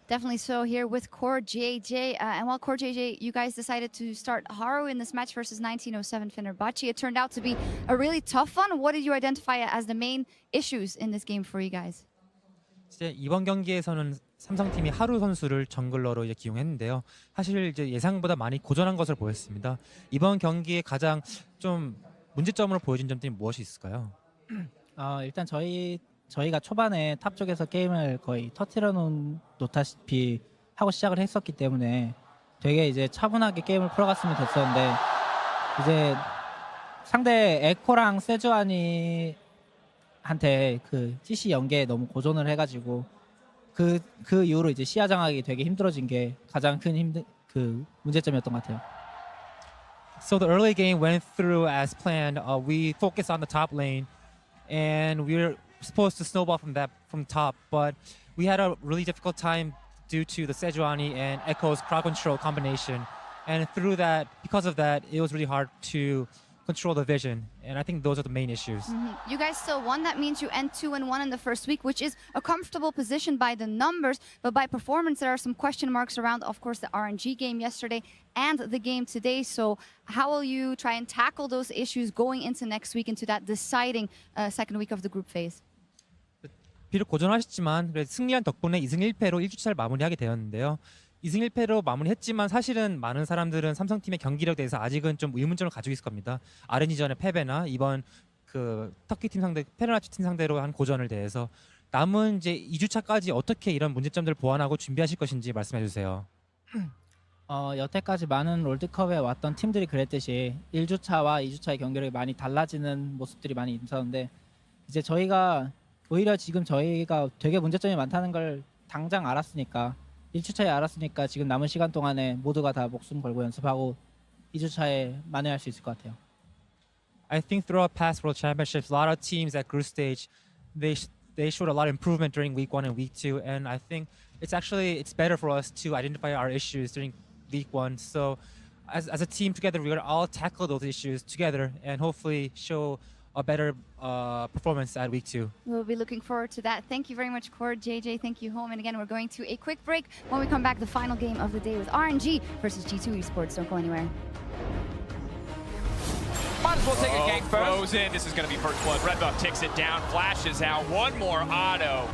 Definitely so here with Core JJ. And while Core JJ, you guys decided to start Haru in this match versus 1907 Fenerbahce. It turned out to be a really tough one. What did you identify as the main issues in this game for you guys? 이번 경기에서는 삼성팀이 하루 선수를 정글러로 기용했는데요. 사실 이제 예상보다 많이 고전한 것을 보였습니다. 이번 경기에 가장 좀 문제점으로 보여진 점들이 무엇이 있을까요? 일단 저희가 초반에 탑 쪽에서 게임을 거의 터트려 놓다시피 하고 시작을 했었기 때문에 되게 이제 차분하게 게임을 풀어갔으면 됐었는데, 이제 상대 에코랑 세주안이 한테 그 CC 연계에 너무 고전을 해가지고 그 이후로 이제 시야 장악이 되게 힘들어진 게 가장 큰 문제점이었던 것 같아요. So the early game went through as planned. We focused on the top lane, and we were supposed to snowball from top, but we had a really difficult time due to the Sejuani and Echo's crowd control combination. And because of that, it was really hard to control the vision. And I think those are the main issues. You guys still won. That means you end 2-1 in the first week, which is a comfortable position by the numbers. But by performance, there are some question marks around, of course, the RNG game yesterday and the game today. So how will you try and tackle those issues going into next week, into that deciding second week of the group phase? 비록 고전하셨지만 승리한 덕분에 2승 1패로 1주차를 마무리하게 되었는데요. 2승 1패로 마무리했지만 사실은 많은 사람들은 삼성팀의 경기력에 대해서 아직은 좀 의문점을 가지고 있을 겁니다. RNG전의 패배나 이번 그 터키 팀 상대, 페르나치 팀 상대로 한 고전을 대해서 남은 이제 2주차까지 어떻게 이런 문제점들을 보완하고 준비하실 것인지 말씀해 주세요. 여태까지 많은 롤드컵에 왔던 팀들이 그랬듯이 1주차와 2주차의 경기력이 많이 달라지는 모습들이 많이 있었는데 이제 오히려 지금 저희가 되게 문제점이 많다는 걸 당장 알았으니까 1주차에 알았으니까 지금 남은 시간 동안에 모두가 다 목숨 걸고 연습하고 2주차에 만회할 수 있을 것 같아요. I think throughout past World Championships, a lot of teams at group stage, they showed a lot of improvement during week 1 and week 2, and I think it's better for us to identify our issues during week 1. So as a team together, we're gonna all tackle those issues together and hopefully show a better performance at week 2. We'll be looking forward to that. Thank you very much, Cord, JJ. Thank you, Home. And again, we're going to a quick break. When we come back, the final game of the day with RNG versus G2 Esports. Don't go anywhere. Might as well take a gank first. Throws in. This is going to be first blood. Red Buff takes it down, flashes out. One more auto.